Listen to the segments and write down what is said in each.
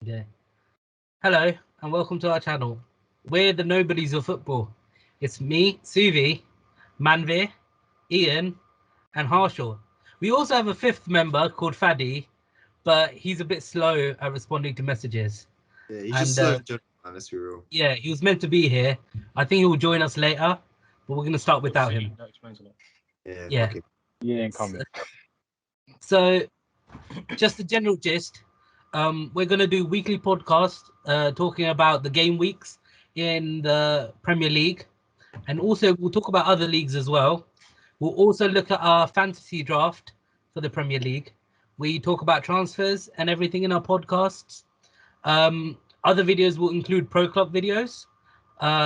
Yeah. Hello and welcome to our channel. We're the nobodies of football. It's me, Suvi, Manvir, Ian, and Harshal. We also have a fifth member called Fadi, but he's a bit slow at responding to messages. Yeah, he's And just slow in general, man. Let's be real. yeah, he was meant to be here. I think he will join us later, but we're going to start without him. That explains a lot. Yeah. Okay. He ain't coming. So, just the general gist. We're going to do weekly podcast talking about the game weeks in the Premier League, and also we'll talk about other leagues as well. We'll also look at our fantasy draft for the Premier League. We talk about transfers and everything in our podcasts. Other videos will include pro club videos,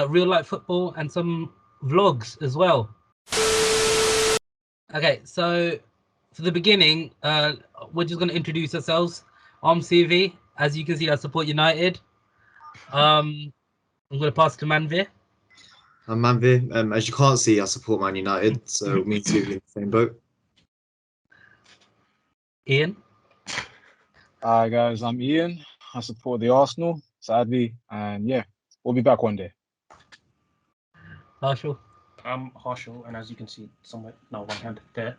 real life football, and some vlogs as well. Okay, so for the beginning, we're just going to introduce ourselves. I'm CV. As you can see, I support United. I'm going to pass to Manvir. I'm Manvir. As you can't see, I support Man United, so me too in the same boat. Ian. Hi guys, I'm Ian. I support the Arsenal, sadly, and yeah, we'll be back one day. Harshal. I'm Harshal, and as you can see, somewhere now one hand there.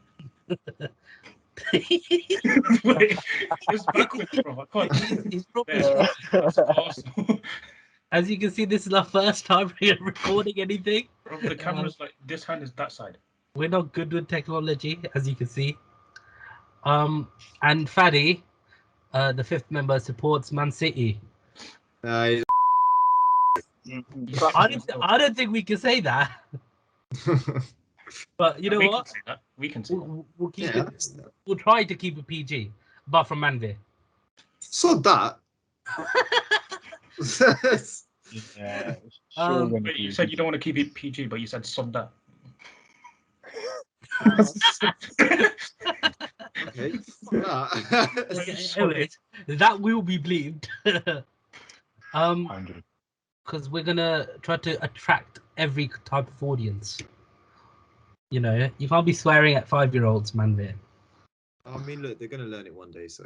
Wait, it's backwards, bro. I can't. He's probably There. struggling. Arsenal. As you can see, this is our first time recording anything. Bro, the camera's like this hand is that side. We're not good with technology, as you can see. And Fadi, the fifth member, supports Man City. Uh, I don't think we can say that. But you know we what? Can say that. We can say that. We'll keep yeah, it. We'll try to keep it PG, apart from Manvir. so that. Yeah, Wait, you said you don't want to keep it PG, but you said sub that. Okay. That. Anyways, that will be bleeped. 100. Because we're gonna try to attract every type of audience. You know, you can't be swearing at 5-year-olds, Manvir. I mean, look, they're gonna learn it one day, so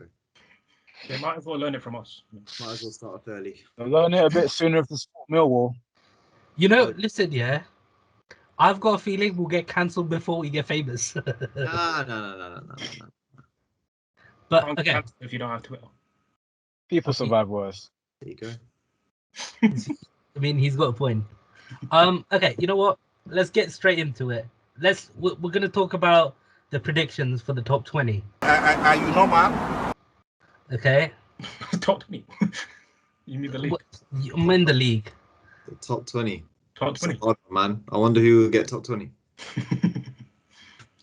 They might as well learn it from us. might as well start off early. They'll learn it a bit sooner if they support Millwall. You know, listen, yeah. I've got a feeling we'll get cancelled before we get famous. No. But Can't okay, cancel if you don't have Twitter. People survive worse. There you go. I mean, he's got a point. Okay, you know what? Let's get straight into it. We're gonna talk about the predictions for the top 20. Are you normal? Okay. Top 20. You need the league. I'm in the league. The top 20. Top It's a 20. hard one, man. I wonder who will get top 20.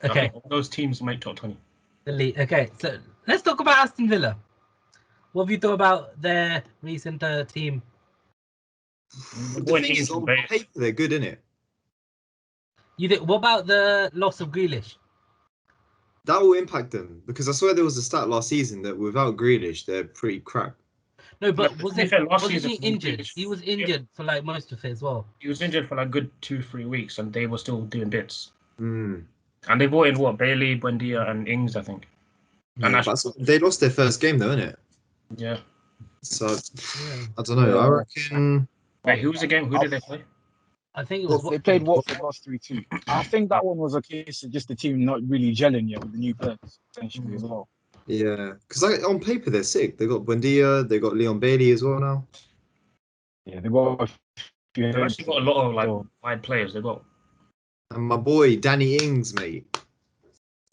Okay. All those teams make top 20. The league. Okay, so let's talk about Aston Villa. What have you thought about their recent team? The thing is, on paper, they're good, innit? What about the loss of Grealish? That will impact them because I swear there was a stat last season that without Grealish, they're pretty crap. No, but No, was to be fair, last wasn't season, he injured? Grealish- He was injured for like most of it as well. He was injured for like good 2-3 weeks, and they were still doing bits. Mm. And they brought in what? Bailey, Buendia, and Ings, I think. And Yeah, but they lost their first game though, innit? yeah. So Yeah. I don't know. I reckon. Wait, who was the game? Who did they play? I think it was. They played Watford last 3-2. I think that one was a case of just the team not really gelling yet with the new players, essentially, as well. Yeah, because on paper they're sick. They got Buendia, they got Leon Bailey as well now. Yeah, they got a few. They've actually got a lot of like wide players. They got. And my boy Danny Ings, mate.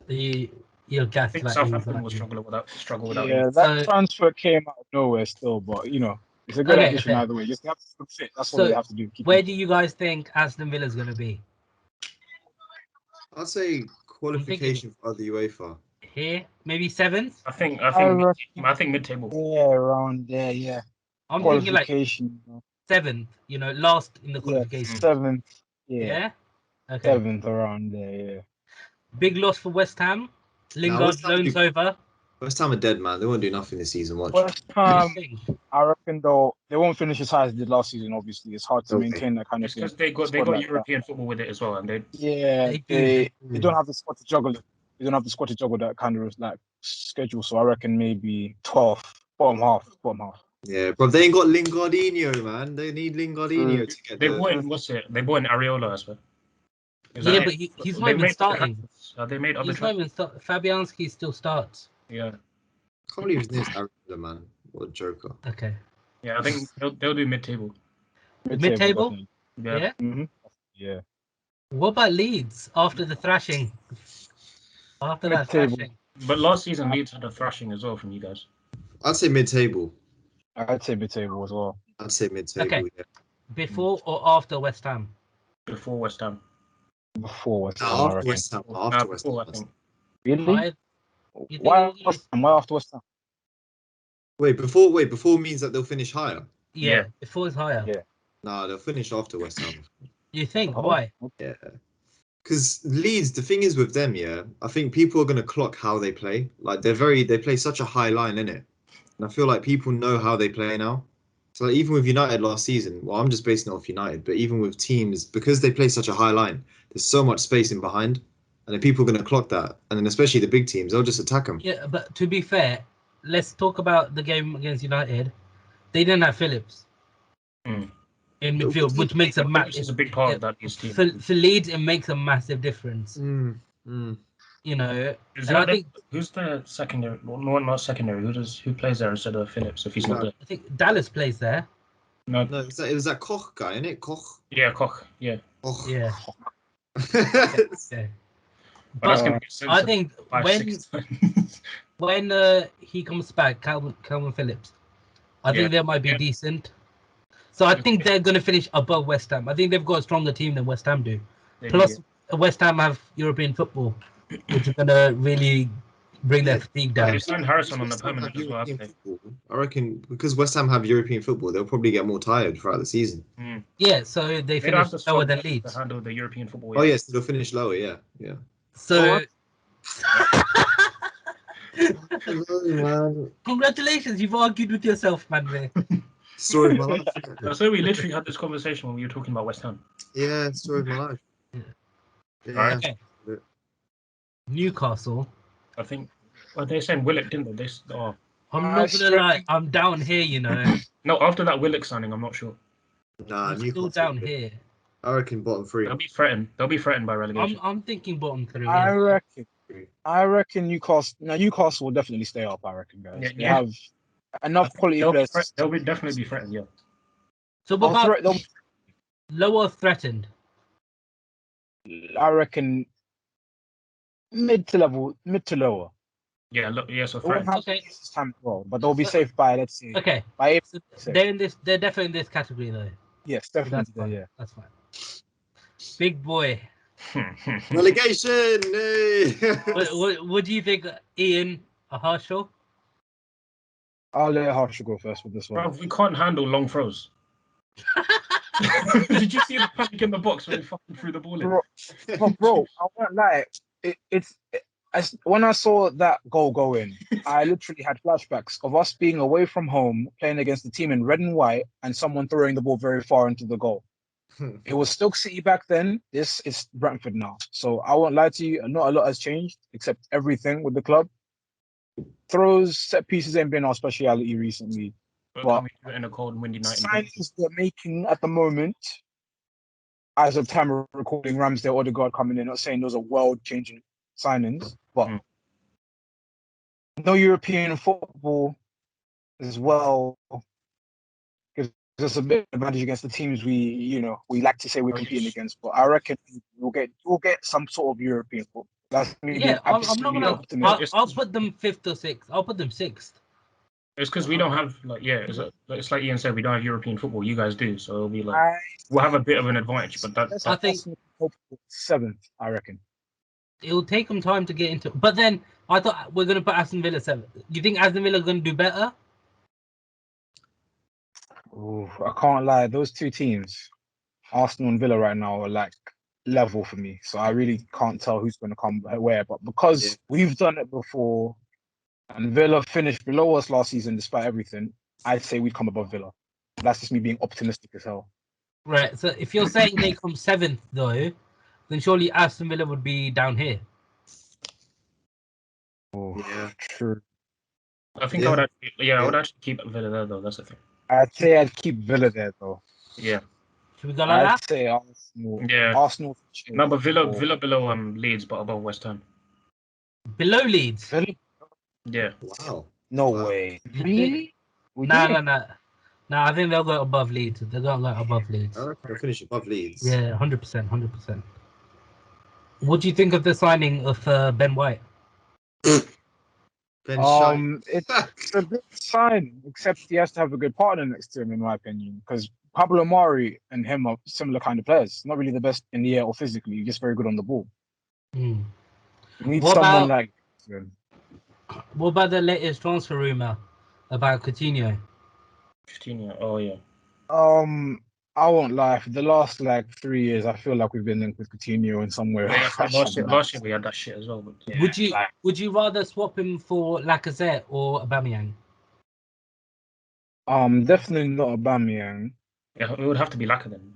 You'll I guess think that. Southampton will struggle without Yeah, Ings. that transfer came out of nowhere still, but you know, it's a good addition either way. Just have to fit. That's what they have to do. Where do you guys think Aston Villa is going to be? I'd say qualification for the UEFA. Here, maybe 7th. I think mid-table. Yeah, around there. Yeah. I'm thinking like Qualification. 7th. You know, last in the qualification. 7th. Yeah. Yeah. Okay. 7th around there. Yeah. Big loss for West Ham. Lingard loans over. West Ham are dead, man. They won't do nothing this season. Watch. West Ham, I reckon though they won't finish as high as they did last season. Obviously, it's hard to maintain that kind of. Because they got European football with it as well, and they don't have the squad to juggle it. They don't have the squad to juggle that kind of like schedule. So I reckon maybe 12th, bottom half. Yeah, but they ain't got Lingardinho, man. They need Lingardinho to get They the. bought in, what's it? They bought in Areola as well. Is Yeah, that but it? he's not They even made other starting. transfers. They made other He's not transfers. even start. Fabianski still starts. Yeah. Can't believe his name's Areola, man. What a joker. Okay. Yeah, I think they'll do mid-table. Mid-table? definitely. Yeah. Yeah. Mm-hmm. Yeah. What about Leeds after the thrashing? After that Mid-table. thrashing. But last season, Leeds had a thrashing as well from you guys. I'd say mid-table. I'd say mid-table as well. I'd say mid-table. Okay. Yeah. Before or after West Ham? Before West Ham. Before West Ham, I After reckon. West Ham. After West Before, I Ham. think. Really? You think Why it'll be- West Ham? Why after West Ham? Wait, before means that they'll finish higher. Yeah, before it's higher. Yeah. Nah, they'll finish after West Ham. You think? Oh, Why? Yeah. Because Leeds, the thing is with them, yeah, I think people are gonna clock how they play. Like they play such a high line, innit? And I feel like people know how they play now. So like, even with United last season, well, I'm just basing it off United, but even with teams, because they play such a high line, there's so much space in behind, and then people are gonna clock that, and then especially the big teams, they'll just attack them. Yeah, but to be fair, let's talk about the game against United. They didn't have Phillips Mm. in midfield, which makes a This massive. is a big part of that Leeds team. For Leeds, it makes a massive difference. You know, Is and I that think who's the secondary? Well, no, not secondary. Who plays there instead of Phillips if he's not there? I think Dallas plays there. No. No, it was that Koch guy, innit? Koch. Yeah, Koch. Yeah. Koch. Yeah. Yeah. Okay. But that's But gonna make sense. I think 5-6 when he comes back, Calvin Phillips, I think they might be decent. So I think they're going to finish above West Ham. I think they've got a stronger team than West Ham do. Plus, West Ham have European football, which is going to really bring their fatigue down. They signed Harrison on the West Ham permanent have as well. European haven't football. I reckon because West Ham have European football, they'll probably get more tired throughout the season. they? Yeah, so they They don't have finish the lower squad than to Leeds. handle the European football. Oh yet. yes, they'll finish lower. Yeah, yeah. So, man. congratulations, you've argued with yourself, man. Story of my life. So we literally had this conversation when we were talking about West Ham. Yeah, story of my life. Yeah. Right. Okay. Newcastle. I think. Well, they're saying Willock, didn't they? I'm not gonna lie, I'm down here, you know. No, after that Willock signing, I'm not sure. Nah, I'm still Newcastle. down here. I reckon bottom three. They'll be threatened. They'll be threatened by relegation. I'm thinking bottom three. I reckon Newcastle. Now Newcastle will definitely stay up. I reckon, guys. Yeah, They yeah. have enough quality players. They'll definitely be threatened. Yeah. So what about lower threatened? I reckon mid to lower. Yeah. Look. Yeah. So They won't threatened. have this time as well, but they'll be safe by, let's say, Okay. by April. So they're definitely in this category though. Yes, That's definitely. fine. Yeah. That's fine. Big boy. Relegation. Hey! What do you think, Ian? A Harshal? I'll let Harshal go first with this one. Bro, we can't handle long throws. Did you see the panic in the box when he fucking threw the ball in? Bro, I won't lie. When I saw that goal go in, I literally had flashbacks of us being away from home, playing against the team in red and white, and someone throwing the ball very far into the goal. It was Stoke City back then. This is Brentford now. So I won't lie to you, not a lot has changed, except everything with the club. Throws, set pieces ain't been our speciality recently. But can we do it in a cold and windy night? Signings they're making at the moment, as of time of recording, Ramsdale, Odegaard coming in, not saying those are world-changing signings, but no European football as well gives us a bit of advantage against the teams we like to say we're competing against. But I reckon we'll get some sort of European football. That's me. Yeah, I'm not gonna. I'll put them 5th or 6th. I'll put them 6th. It's because we don't have it's like Ian said, we don't have European football. You guys do, so it'll be like we'll have a bit of an advantage. But I think 7th. I reckon it'll take them time to get into. But then I thought we're gonna put Aston Villa 7th. You think Aston Villa are gonna do better? Ooh, I can't lie. Those two teams, Arsenal and Villa, right now are like level for me. So I really can't tell who's going to come where. But because we've done it before, and Villa finished below us last season despite everything, I'd say we'd come above Villa. That's just me being optimistic as hell. Right. So if you're saying they come 7th though, then surely Aston Villa would be down here. Oh, Yeah. true. I think Yeah. I would actually, I Yeah. would actually keep Villa there though. That's the thing. I'd say I'd keep Villa there though. Yeah. Should we go like I'd that? say Arsenal. Yeah. Arsenal. No, but Villa or- below Leeds, but above West Ham. Below Leeds. Villa? Yeah. Wow. No Wow. way. Really? We No, did? no. No, I think they'll go above Leeds. They're going to go above Leeds. I reckon they'll finish above Leeds. Yeah, 100%, 100%. What do you think of the signing of Ben White? Ben Shite. It's a good sign, except he has to have a good partner next to him, in my opinion, because Pablo Mari and him are similar kind of players. Not really the best in the air or physically, just very good on the ball. Hmm. You need What someone about- like him. What about the latest transfer rumor about Coutinho? Coutinho. Oh yeah. I won't lie. For the last 3 years, I feel like we've been linked with Coutinho in some way. Yeah, last year we had that shit as well. But Yeah, Would you rather swap him for Lacazette or Aubameyang? definitely not Aubameyang. yeah, it would have to be Laka then.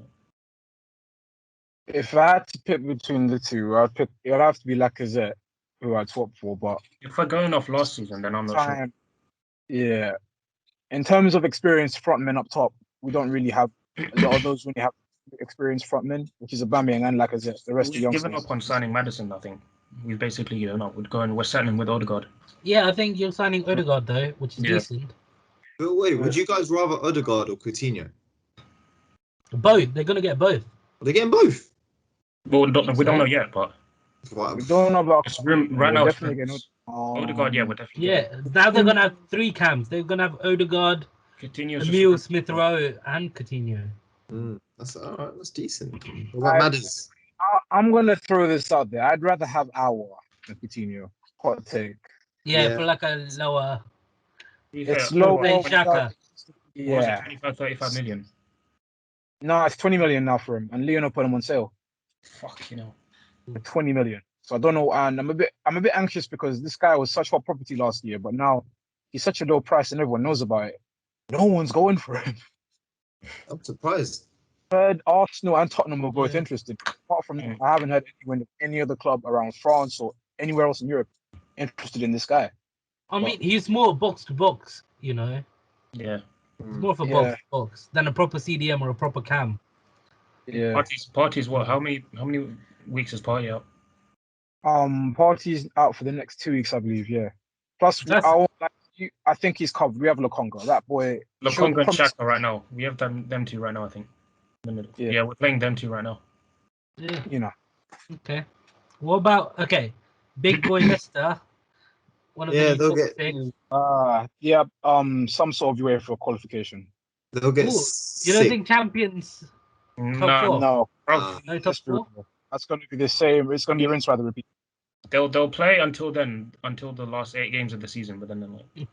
If I had to pick between the two, it would have to be Lacazette, who I'd swap for. But If we're going off last season, then I'm not sure. yeah. In terms of experienced frontmen up top, we don't really have a lot of those when you have experienced frontmen, which is Aubameyang and Lacazette. The rest are We've youngsters. given up on signing Madison. I think we've basically given up. We're settling with Odegaard. Yeah, I think you're signing Odegaard though, which is Yeah. decent. But wait, would you guys rather Odegaard or Coutinho? Both. They're gonna get both. Are they getting both? Well, we don't know yet, but Wow. We don't know about it's room right we're now. definitely getting Odegaard, yeah, we're definitely. Yeah. Now they're gonna have three cams. They're gonna have Odegaard, Coutinho, Emile Smith Rowe, and Coutinho. That's all right. That's decent. What about Madders? I'm gonna throw this out there. I'd rather have Aouar than Coutinho. Hot take. Yeah, Yeah. for like a lower. It's low. low. Ben Xhaka. Yeah. 25, 35 million. No, it's 20 million now for him, and Leon put him on sale Fuck, for 20 million. So I don't know, and I'm a bit anxious because this guy was such hot property last year, but now he's such a low price and everyone knows about it. No one's going for him. I'm surprised. Heard Arsenal and Tottenham are both Yeah. interested. Apart from that, I haven't heard anyone, any other club around France or anywhere else in Europe interested in this guy. I mean, he's more box to box, you know. Yeah. He's more of a Yeah. box to box than a proper CDM or a proper cam. Yeah. Parties. What? How many weeks is Party out? Party's out for the next 2 weeks, I believe. Yeah. Plus, I think he's covered. We have Lokonga. That boy. Lokonga and Xhaka right now. We have them two right now. I think. In the middle. Yeah. Yeah, we're playing them two right now. Yeah. You know. Okay. What about big boy Leicester? One of the they'll top get. six. Yeah. Some sort of UEFA qualification. They'll get. Ooh, you don't think champions? Top four? No, Bro, No top four? that's going to be the same. It's going to be rinse rather repeat. they'll play until the last 8 games of the season, but then they're like.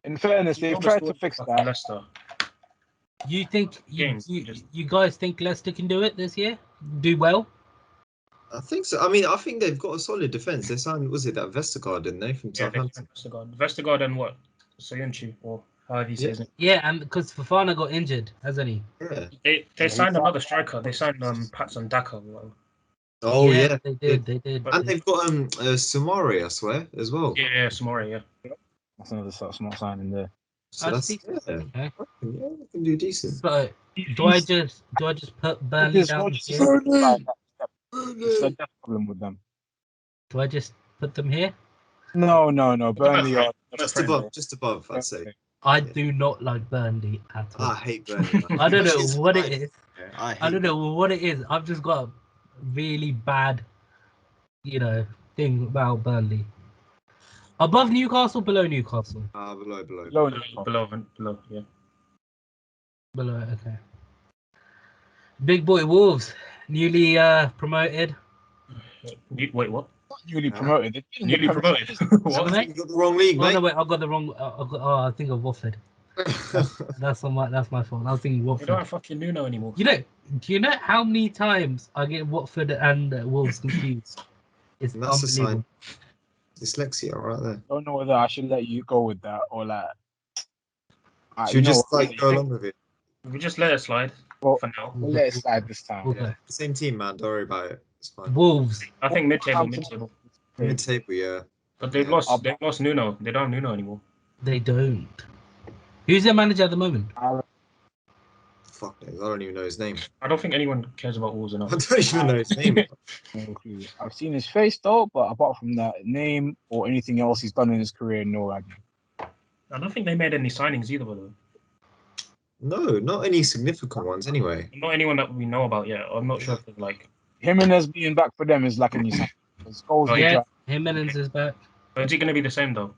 In fairness, they've tried to fix that. Leicester. You think Games, you guys think Leicester can do it this year? Do well? I think so. I mean, I think they've got a solid defense. They signed, was it that Vestergaard, didn't they, from Yeah, Southampton? Vestergaard and what? Soyuncu, or however you say his name. Yeah, and because Fofana got injured, hasn't he? Yeah. They signed another striker. They signed Patson Daka. Oh yeah. They did. And they've got Samari, I swear, as well. Yeah, Samori, yeah. That's another smart signing there. So that's decent. yeah. Okay. Yeah, they can do decent. So do I just put Burnley down here? It's a problem with them. Do I just put them here? No. Burnley are Just above, I'd say. I do not like Burnley at all. I hate Burnley. Man. I don't know what it is. Yeah, I don't know what it is. I've just got a really bad, thing about Burnley. Above Newcastle, below Newcastle? Below. Below, yeah. Below, okay. Big boy Wolves, newly promoted. Wait, what? newly promoted. Newly promoted. What? Mate? You got the wrong league, Oh mate. no, wait, I got the wrong. I think of Watford. That's my fault. I was thinking We Watford. don't have fucking Nuno anymore. Do you know how many times I get Watford and Wolves confused? It's And that's a sign. unbelievable. Dyslexia right there. Don't know whether I should let you go with that or like. Should we just go along with it? We just let it slide Well, for now. We'll let it slide this time. Okay. Yeah. Same team, man. Don't worry about it. It's fine. Wolves. I think mid-table. Mid-table, yeah. But they've lost Nuno. They don't have Nuno anymore. They don't. Who's their manager at the moment? Fuck knows. I don't even know his name. I don't think anyone cares about Wolves I enough. don't even know his name. No clue. I've seen his face though, but apart from that name or anything else he's done in his career, no idea. I don't think they made any signings either, by the way. No, not any significant ones anyway. Not anyone that we know about yet. I'm not sure if they're like. Jimenez being back for them is like a new sign. His goals Oh, look Yeah, like- Jimenez is back. But is it going to be the same though?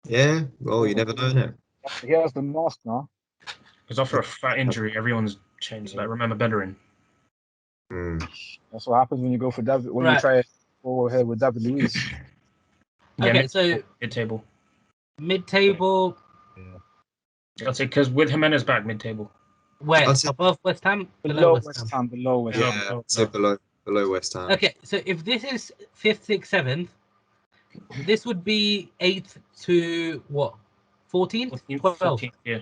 Yeah, well, you never know, innit? he has the mask now. Because after a fat injury, everyone's changed. Like remember Bellerin. Hmm. That's what happens when you go for David. When you Right. try to go ahead with David Luiz. Yeah, Okay, so mid-table. mid-table, I'd say because with Jimenez back, mid-table. where? I'd say- Above West Ham? Below West Ham. Below West Yeah, Ham. I'd say below West Ham. Okay, so if this is 5th, 6th, 7th, this would be 8th to what? 14th? 14th, 12th? 14th, yeah.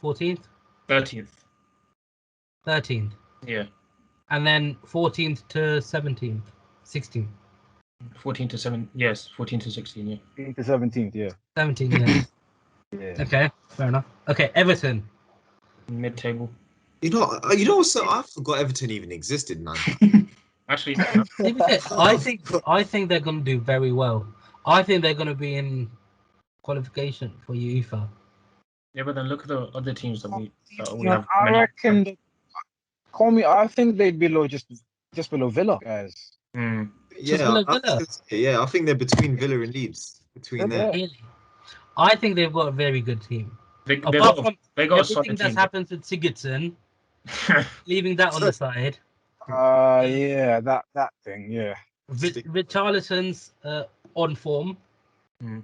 14th? 13th, 13th. yeah. And then 14th to 17th, 16th. 14 to 7, yes, 14 to 16, yeah. 15th to 17th. Yeah. 17, yeah. Yeah. Okay, fair enough. Okay, Everton. Mid-table. You know, so I forgot Everton even existed, man. Actually, To be fair, I think they're going to do very well. I think they're going to be in qualification for UEFA. yeah, but then look at the other teams that we Yeah, have. I reckon. Call me. I think they'd be below just below Villa, guys. Mm. below Villa? I think they're between Villa and Leeds. Between Yeah. them. Really? I think they've got a very good team. They Apart got from a everything solid that's team. happened with Sigurdsson, leaving that on the side. Yeah, that thing. Yeah. Richarlison's on form. Mm.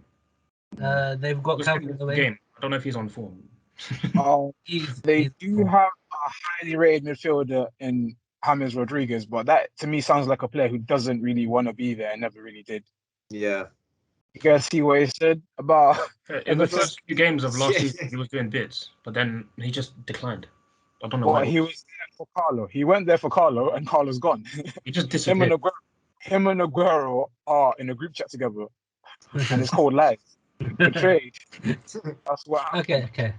They've got Calvin away. Game. I don't know if he's on form. They do have a highly rated midfielder in James Rodriguez, but that to me sounds like a player who doesn't really want to be there and never really did. Yeah. You guys see what he said about In the first few games of last Yeah. season, he was doing bits, but then he just declined. I don't know what why. he was there for Carlo. He went there for Carlo, and Carlo's gone. He just him and disappeared. Aguero are in a group chat together, and it's called lies. Betrayed. That's what happened. Okay.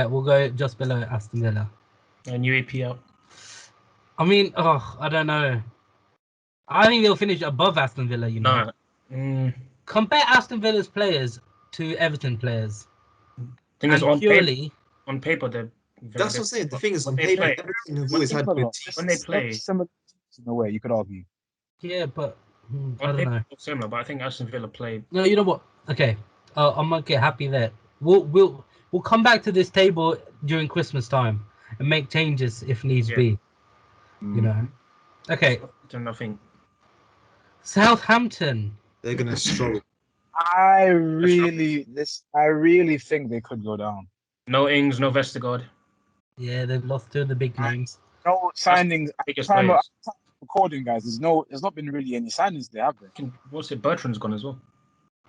We'll go just below Aston Villa. And UAP out. I mean, I don't know. I think they'll finish above Aston Villa, you know. Nah. Mm. Compare Aston Villa's players to Everton players. Thing is, And purely, on paper, they're very That's what I'm saying. The thing is, on When they paper, play- Everton have always had good teams. when they play, Similar in a way, you could argue. yeah, but I on don't paper, know. they're similar, but I think Aston Villa play. No, you know what? Okay, I'm gonna get happy there. We'll come back to this table during Christmas time and make changes if needs Yeah. be. You know. Okay, I think Southampton. They're gonna struggle. I really think they could go down. no Ings, no Vestergaard. Yeah, they've lost two of the big names. No signings. At the Biggest time of players. recording, guys, there's not been really any signings there, have there? What's it? Bertrand's gone as well.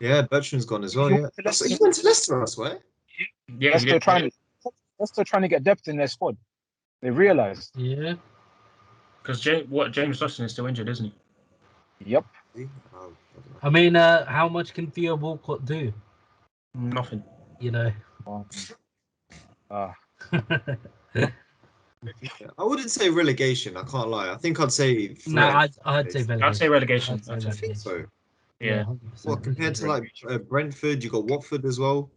Yeah, Bertrand's gone as well. He Yeah, went to Leicester. he went to Leicester, I swear. Yeah, Leicester trying to get depth in their squad. They realized. Yeah. because James Justin is still injured, isn't he? Yep. Oh, I mean, how much can Theo Walcott do? Nothing. You know. I wouldn't say relegation. I can't lie. I think I'd say. No, threat. I'd say relegation. I'd say relegation. I'd say I think relegation. so. Yeah. 100%. What compared to like Brentford, you got Watford as well.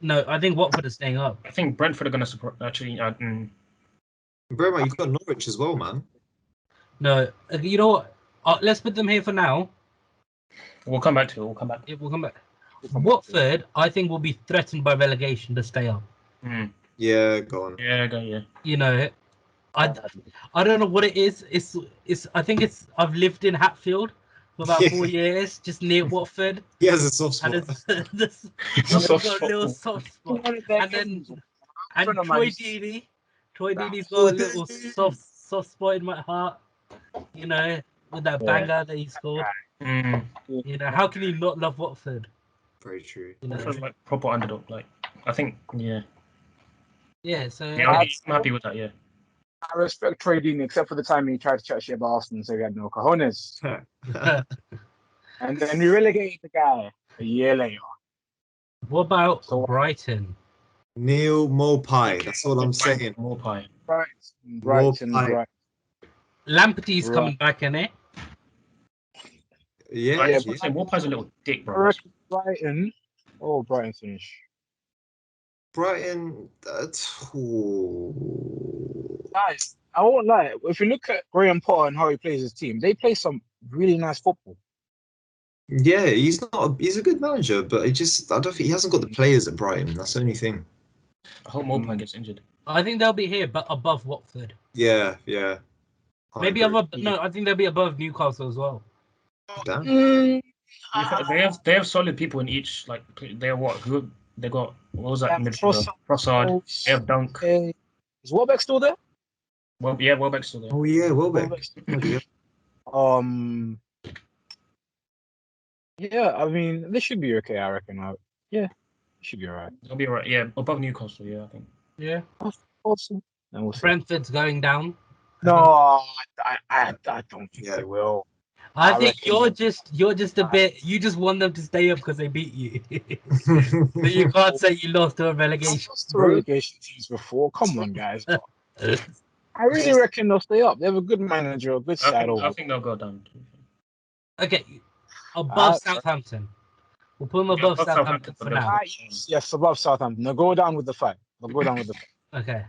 No, I think Watford is staying up. I think Brentford are going to support. Actually, Bear in mind, you've got Norwich as well, man. No, you know what? Let's put them here for now. we'll come back to it. We'll come back. Yeah, we'll come back. Watford, I think, will be threatened by relegation to stay up. Mm. Yeah, go on. Yeah, go. Yeah. You know, I don't know what it is. It's I think it's I've lived in Hatfield for about 4 years, just near Watford, He has a soft spot. and it's Soft got a spot. little soft spot. And then Friend of Troy mine- Deeney, Deeney's got a little soft spot in my heart. You know, with that banger that he scored. Mm. You know, how can you not love Watford? Very true. You know, Watford's like proper underdog. Like, I think. Yeah. yeah. So Yeah, I'm happy with that. Yeah. I respect trading, except for the time he tried to chat shit about Arsenal, so he had no cojones. And then we relegated the guy a year later. What about So- Brighton? Neil Mopai. That's all I'm saying. More pie. Brighton. Right. Lamptey's Right. coming back, innit? Yeah. I Yeah. just want to say, more pie's a little dick, I bro. reckon Brighton. Oh, Brighton finish. Brighton. Guys, I won't lie. If you look at Graham Potter and how he plays his team, they play some really nice football. Yeah, he's not. He's a good manager, but I don't think he hasn't got the players at Brighton. That's the only thing. I hope more pie gets injured. I think they'll be here, but above Watford. Yeah. Yeah. I Maybe agree. above. No, I think they'll be above Newcastle as well. Damn. They have solid people in each. Like they're what? Who they got? What was that? Yeah, Midfielder? Prasad. They have Dunk. Is Welbeck still there? Well, yeah, Welbeck's still there. Oh yeah, Welbeck. Welbeck's- Yeah. Yeah, I mean, this should be okay, I reckon. Yeah, it should be alright. They'll be alright. Yeah, above Newcastle. Yeah, I think. Yeah. Awesome. And we'll see. Brentford's going down. No, I don't think Yeah. they will. I I think reckon- you're just a bit. You just want them to stay up because they beat you. But you can't say you lost to a I've relegation. lost to relegation teams before. Come on, guys. I really reckon they'll stay up. They have a good manager, a good side over. I think they'll go down. Okay, above Ah, Southampton. We'll put them Yeah, above above Southampton Southampton, for but now. Yes, above Southampton. They'll go down with the fight. They'll go down with the fight. Okay.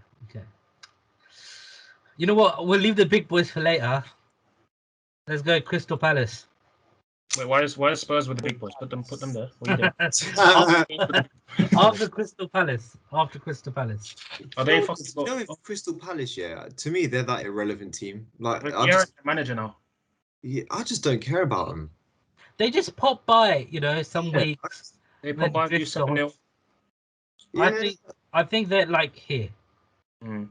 You know what? We'll leave the big boys for later. Let's go Crystal Palace. Wait, why is Spurs with the big boys? Put them there. What are you doing? After Crystal Palace. Are they You fucking? know, with Crystal Palace, yeah, to me they're that irrelevant team. Like, You're the manager now. I just don't care about them. They just pop by, some Yeah. weeks. They put by you drift 7-0. Yeah. I think they're like here, Mm.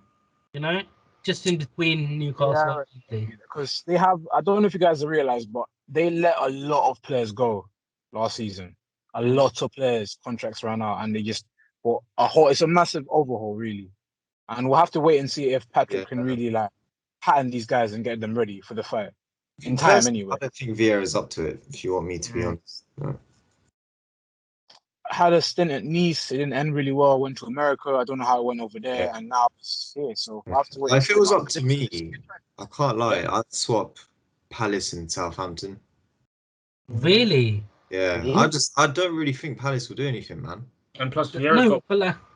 just in between Newcastle. Because they have, I don't know if you guys have realized, but they let a lot of players go last season. A lot of players' contracts ran out, and they just, it's a massive overhaul, really. And we'll have to wait and see if Patrick can really pattern these guys and get them ready for the fight in time anyway. I don't think Vieira's up to it, if you want me to be honest. No. Had a stint at Nice, it didn't end really well. Went to America, I don't know how it went over there, Yeah. and now it's here. So we'll have to wait. If it was up to me, I can't lie, I'd swap Palace and Southampton. Really? Yeah, Really? I don't really think Palace will do anything, man. And plus, No,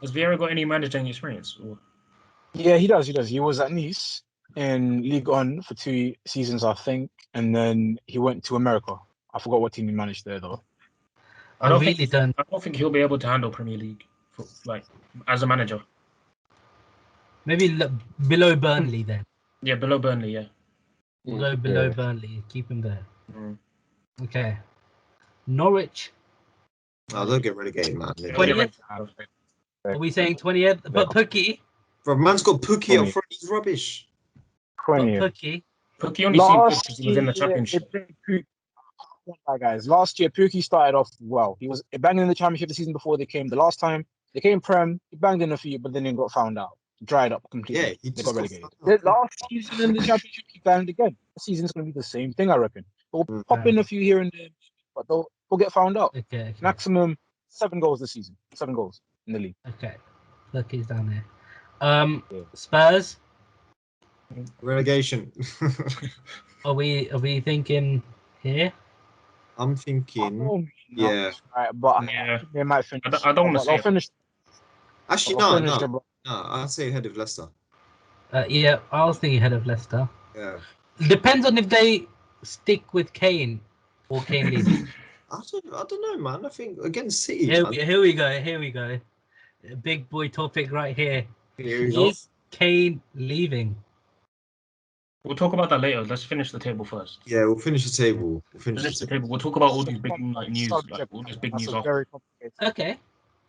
has Vieira got any managing experience? Or? Yeah, he does. He was at Nice in Ligue 1 for 2 seasons, I think, and then he went to America. I forgot what team he managed there though. I don't think he'll be able to handle Premier League, as a manager. Maybe below Burnley then. Yeah, below Burnley. Yeah. We'll go below Burnley. Keep him there. Mm. Okay. Norwich. No, they'll get relegated, man. Yeah, 20th? Are we saying 20th? But Pookie. Bro, man's got Pookie up 20. front. He's rubbish. 20th. Pookie. Pookie only seemed good because he was in the Championship. Guys, last year Pookie started off well. He was banging in the Championship the season before they came. The last time they came Prem, he banged in a few, but then he got found out, dried up completely. Yeah, he They just got got relegated. found out. The last season in the Championship, he banged again. The season's going to be the same thing, I reckon. They'll pop in a few here and there, but they'll get found out. Okay. Maximum 7 goals this season. 7 goals in the league. Okay. Pookie's down there. Spurs. Relegation. Are we thinking here? I'm thinking, No, yeah. right, but Yeah. they might finish. I don't want to say They'll it. finish. Actually, they'll no, finish no, the- no. I'd say ahead of Leicester. Yeah, I was thinking ahead of Leicester. Yeah. Depends on if they stick with Kane or Kane leaves. I don't know, man. I think against City, Here man. we go. A big boy topic right here. Here we go. Is Kane leaving? We'll talk about that later. Let's finish the table first. Yeah, we'll finish the table. Finish the table. We'll talk about all these big news, all this big That's news a after. very complicated. Okay.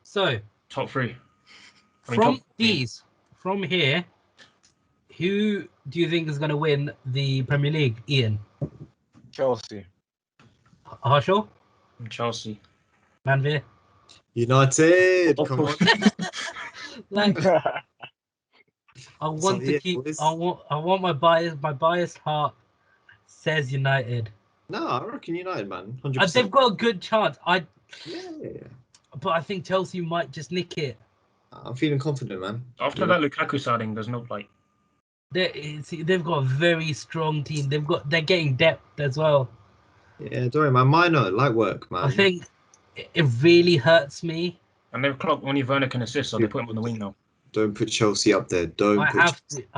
So Top 3. from here, who do you think is going to win the Premier League? Ian, Chelsea. Harshal, Chelsea. Manvir. United. Come on. Like, I want to yeah, keep. boys. I want my biased heart says United. No, I reckon United, man. They've 100%. got a good chance. Yeah. but I think Chelsea might just nick it. I'm feeling confident, man. After that Lukaku signing, there's no like. They've got a very strong team. They're getting depth as well. Yeah, don't worry, man. Minor, light work, man. I think it really hurts me. And they've clocked only Werner can assist, so they put him on the wing now. Don't put Chelsea up there. I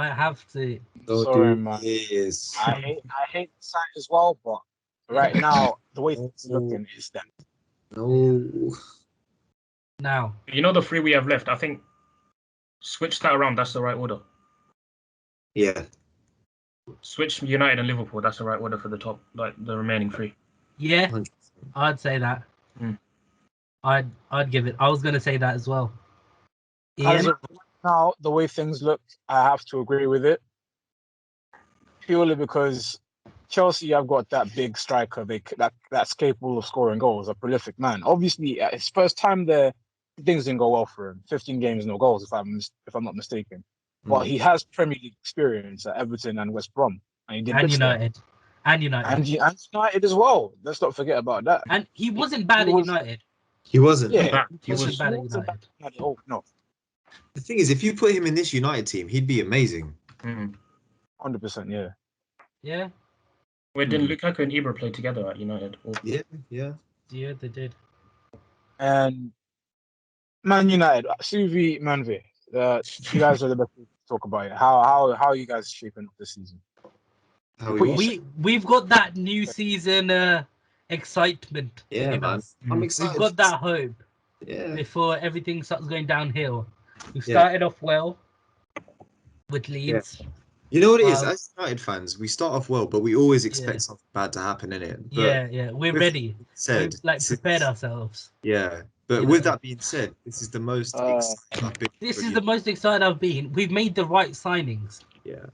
have to. Don't Sorry, do man. this. I hate the site as well, but right now the way it's looking is that. No. Now, You know the three we have left. I think switch that around. That's the right order. Yeah. Switch United and Liverpool. That's the right order for the top, like the remaining three. yeah, 100%. I'd say that. Mm. I'd give it. I was gonna say that as well. As Ian? of right now, the way things look, I have to agree with it. Purely because Chelsea have got that big striker that's capable of scoring goals, a prolific man. Obviously, at his first time there, things didn't go well for him. 15 games, no goals, if I'm not mistaken. But he has Premier League experience at Everton and West Brom, and he did And bits there. United. And United. And United as well. Let's not forget about that. And he wasn't bad He at was- United. He wasn't. Yeah, He was bad at wasn't United. bad at all. No, The thing is, if you put him in this United team, he'd be amazing. 100%. Yeah. Yeah, Wait, didn't Lukaku and Ibra play together at United? Or... Yeah. yeah, they did. And Man United, Suvi, Manvir, you guys are the best people to talk about it. How are you guys shaping up this season? How we We've got that new season excitement. Yeah, in man. us. I'm We've excited. got that hope Yeah. before everything starts going downhill. We've Yeah. started off well with Leeds. You know what it is? As United fans, we start off well, but we always expect Yeah. something bad to happen in it. But Yeah, we're with ready. said, We've prepared ourselves. Yeah, but You with know. that being said, this is the most excited I've been. This for is you. the most excited I've been. We've made the right signings. Yeah.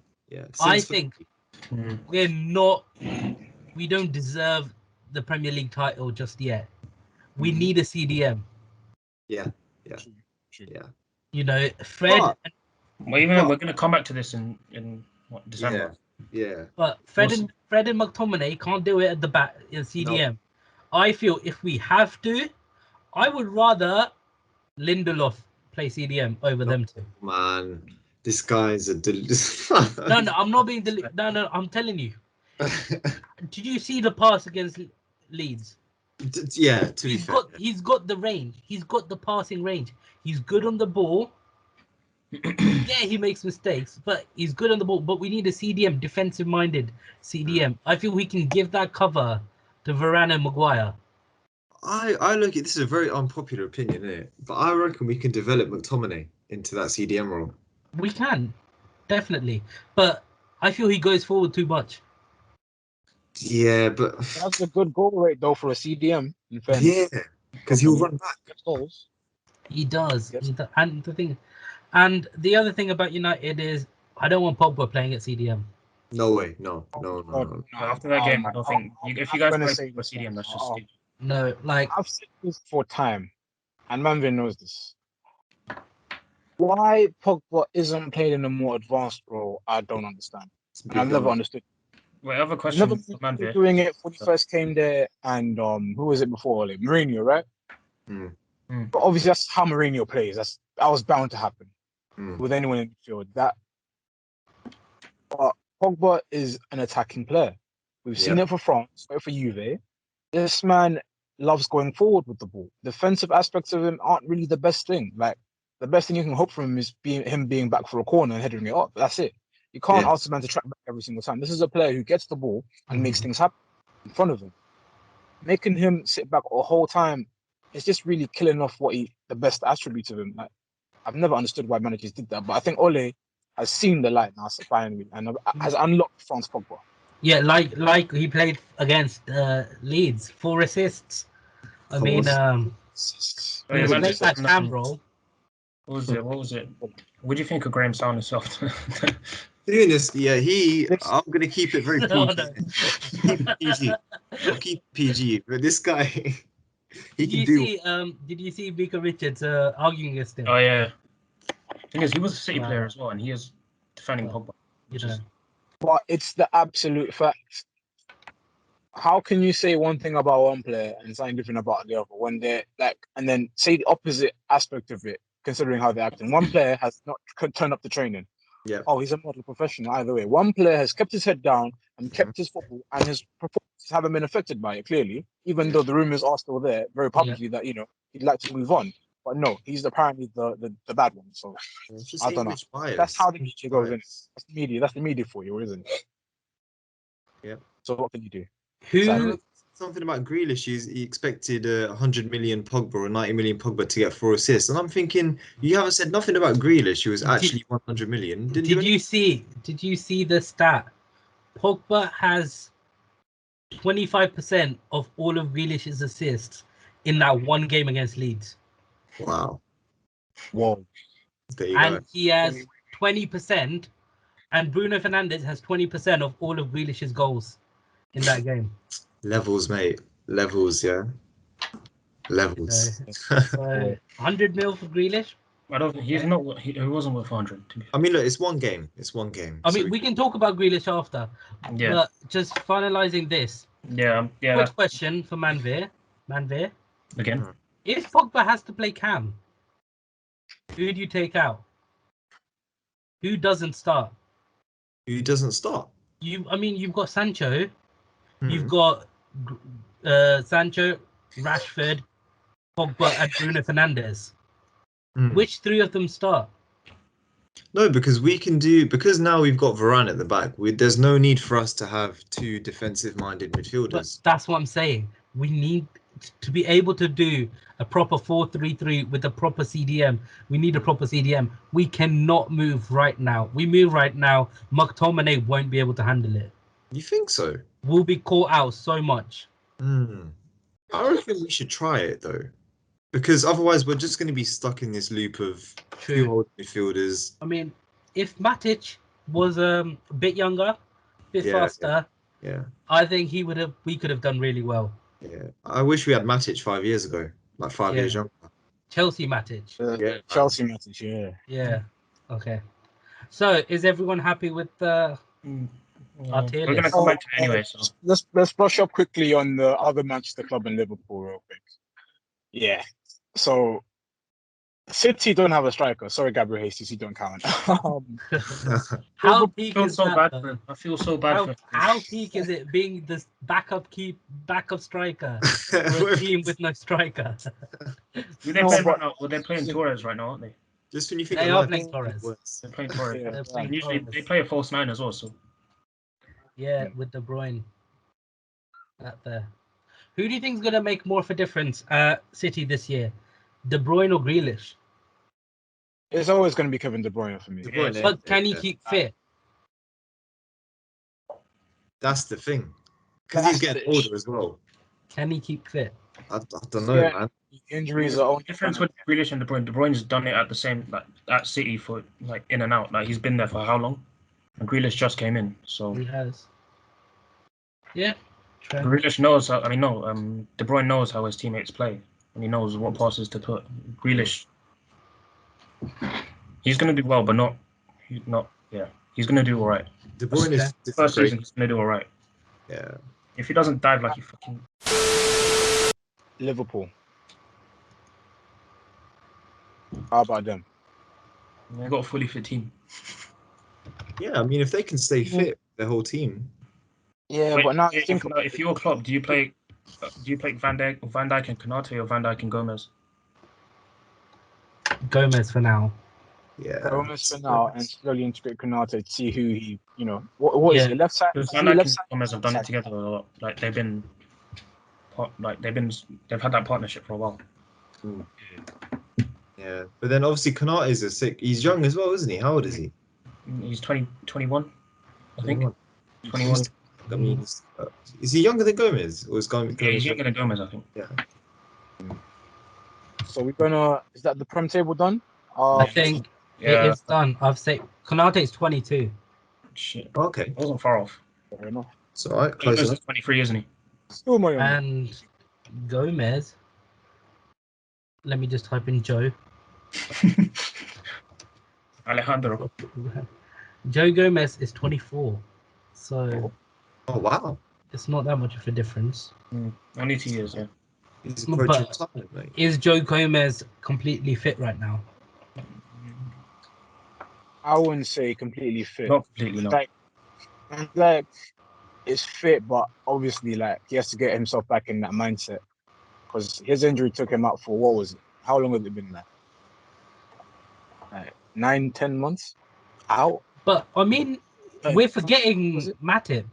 I Since- think Mm. we don't deserve the Premier League title just yet. We Mhm. need a CDM. Yeah. You know, Fred. But- Well, even though we're going to come back to this in what, December. Yeah. But Fred and McTominay can't do it at the back in CDM. I feel if we have to, I would rather Lindelof play CDM over them two. Man, this guy's a. No, I'm not being no. I'm telling you. Did you see the pass against Leeds? Yeah, to be fair. He's got the range. He's got the passing range. He's good on the ball. Yeah, he makes mistakes, but he's good on the ball. But we need a CDM, defensive-minded CDM. I feel we can give that cover to Varane and Maguire. I look at this is a very unpopular opinion, isn't it? But I reckon we can develop McTominay into that CDM role. We can, definitely. But I feel he goes forward too much. Yeah, but That's a good goal rate though for a CDM. In fairness. yeah, because he'll run back. Goals. He does. Yes. And the other thing about United is I don't want Pogba playing at CDM. No way, no. But after that game, I don't think if you guys play for CDM, that's just stupid. No, like I've said this for time, and Manvir knows this. Why Pogba isn't played in a more advanced role, I don't understand. And I've never understood. Wait, I have a He's question never for Manvir. doing it when he first came there, and who was it before? Like Mourinho, right? But obviously that's how Mourinho plays. That was bound to happen with anyone in the field. But Pogba is an attacking player. We've seen it for France, but for Juve. This man loves going forward with the ball. Defensive aspects of him aren't really the best thing. Like the best thing you can hope from him is him being back for a corner and heading it up. That's it. You can't ask the man to track back every single time. This is a player who gets the ball and makes things happen in front of him. Making him sit back the whole time, it's just really killing off the best attributes of him. Like I've never understood why managers did that, but I think Ole has seen the light now finally and has unlocked France Pogba. Yeah, like he played against Leeds, 4 assists. I mean, Manvir, that cam role. What was it? What do you think of Graham Souness? To be honest, yeah, I'm gonna keep it very PG. No. Keep it PG. I'll keep PG. But this guy, he can do. Did you see Mika Richards arguing against him? Oh yeah. Thing is, he was a City player as well, and he is defending Pogba. You know. But it's the absolute fact. how can you say one thing about one player and something different about the other when they're like, and then say the opposite aspect of it, considering how they're acting? One player has not turned up to training. Yeah. Oh, he's a model professional. Either way, one player has kept his head down and kept his football, and his performances haven't been affected by it. Clearly, even though the rumors are still there, very publicly, that he'd like to move on. But no, he's apparently the bad one. So It's just I don't know. English bias. That's how the media goes in. Bias. That's the media. That's the media for you, isn't it? Yeah. So what can you do? Who? Something about Grealish is he expected 100 million Pogba or 90 million Pogba to get 4 assists, and I'm thinking you haven't said nothing about Grealish, who was actually 100 million. Did you see the stat? Pogba has 25% of all of Grealish's assists in that one game against Leeds. Wow. Whoa. There you And go. he has 20%, and Bruno Fernandes has 20% of all of Grealish's goals in that game. Levels, mate. Levels, yeah. Levels. So 100 mil for Grealish. I don't think he's not. He wasn't worth 100. I mean, look, it's one game. It's one game. I mean, we can talk about Grealish after. Yeah. But just finalizing this. Yeah. Quick question for Manvir. Again. If Pogba has to play Cam, who do you take out? Who doesn't start? Who doesn't start? You've got Sancho. Hmm. You've got Sancho, Rashford, Pogba, and Bruno Fernandes. Which three of them start? No, because because now we've got Varane at the back. There's no need for us to have 2 defensive-minded midfielders. But that's what I'm saying. We need to be able to do a proper 4-3-3 with a proper CDM. We need a proper CDM. We cannot move right now. We move right now, McTominay won't be able to handle it. You think so? We'll be caught out so much. I reckon we should try it though, because otherwise we're just going to be stuck in this loop of 2 old midfielders. I mean, if Matic was a bit younger, a bit faster, I think we could have done really well. Yeah, I wish we had Matic 5 years ago, like 5 years younger. Chelsea Matic. Chelsea Matic. Yeah. Okay. So, is everyone happy with our tier We're list? gonna come back to it anyway. So Let's brush up quickly on the other Manchester club in Liverpool real quick. Yeah. So City don't have a striker. Sorry, Gabriel Jesus, you don't count. How peak is so that? bad for him. I feel so bad for him. How peak is it being this backup striker for a team with no striker? They're playing right now. Well, they're playing Torres right now, aren't they? Just when you think they are playing Torres. They're playing Torres. Yeah. They're playing Usually Torres. they play a false 9 as well. So Yeah, with De Bruyne. That there. Who do you think is going to make more of a difference at City this year? De Bruyne or Grealish? It's always going to be Kevin De Bruyne for me. But can he keep fit? That's the thing. Because he's getting older as well. Can he keep fit? I don't know, man. Injuries are the difference with Grealish and De Bruyne. De Bruyne's done it at the same at City for in and out. Like he's been there for how long? And Grealish just came in, so He has. Yeah. Grealish knows. De Bruyne knows how his teammates play, and he knows what passes to put. Grealish, he's gonna do well, but he's gonna do all right. De Bruyne is First season, he's gonna do all right. Yeah. If he doesn't dive like he fucking Liverpool. How about them? They got a fully fit team. Yeah, I mean, if they can stay fit, the whole team. Yeah, Wait, but now if you're Klopp, do you play Van Dijk and Konate or Van Dijk and Gomez? Gomez for now. Yeah. Gomez for now and slowly integrate Konate to see who he, what is he, left side? Because Van Dijk and Gomez have done it together a lot. Like they've had that partnership for a while. Yeah, but then obviously Konate is he's young as well, isn't he? How old is he? He's 21, I think. 21. I mean, is he younger than Gomez? Or is Gomez? Yeah, he's younger than Gomez, I think. Yeah. So is that the Prem table done? I think it is done. I've said Konate is 22. Shit. Okay. I wasn't far off. Fair enough. It's all right. Gomez Close is 23, isn't he? Still my And Gomez, let me just type in Joe. Alejandro. Joe Gomez is 24. So Oh wow. it's not that much of a difference. Only 2 years, yeah. He's But- approaching retirement, mate. Is Joe Gomez completely fit right now? I wouldn't say completely fit. Not completely, no. Like it's fit, but obviously, like he has to get himself back in that mindset because his injury took him out for what was it? How long has it been? Like 9-10 months out. But I mean, Like, we're forgetting was it- Matip.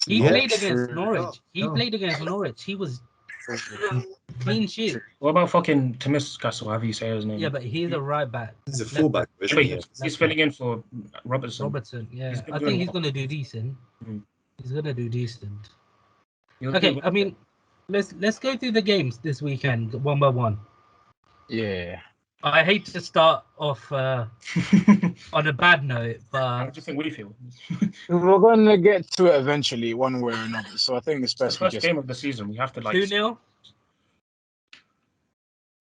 He Yeah, played against true. Norwich. He played against Norwich. He was clean sheet. What about fucking Timiskas, or however you say his name? Yeah, but he's a right back. He's a Left fullback, Yeah, isn't but he? he's filling in for Robertson. Robertson, yeah. He's been I doing think he's well. gonna do decent. Mm. He's gonna do decent. He'll Okay, do I mean, let's go through the games this weekend one by one. Yeah. I hate to start off How on a bad note, but do you think we feel? We're gonna get to it eventually, one way or another. So I think it's It's the best we first just game of the season. We have to like 2-0.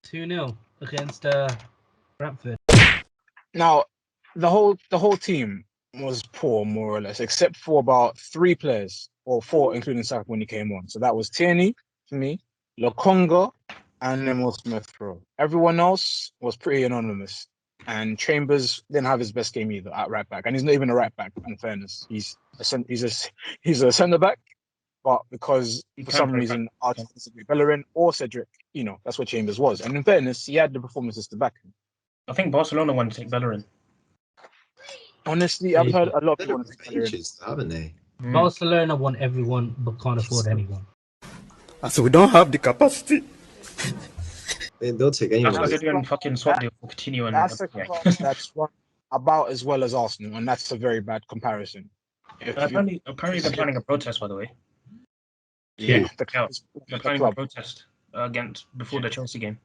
2-0 against Brentford. now the whole team was poor more or less, except for about 3 players or 4, including Saka when he came on. So that was Tierney for me, Lokonga, and then Will Smith Rowe. Everyone else was pretty anonymous. And Chambers didn't have his best game either at right back, and he's not even a right back. In fairness, he's a centre back, but because He for can some play reason artistically Bellerin or Cedric, that's what Chambers was. And in fairness, he had the performances to back him. I think Barcelona want to take Bellerin. Honestly, I've heard a lot of They've people been want to for take Bellerin. ages, haven't they? Barcelona want everyone but can't afford anyone. So we don't have the capacity. They'll take That's anyone. why they're doing fucking swap deal for Coutinho and That's a club that's run about as well as Arsenal, and that's a very bad comparison. apparently they're planning a protest, by the way. Yeah, the Yeah, club. they're The planning a club. protest before the Chelsea game.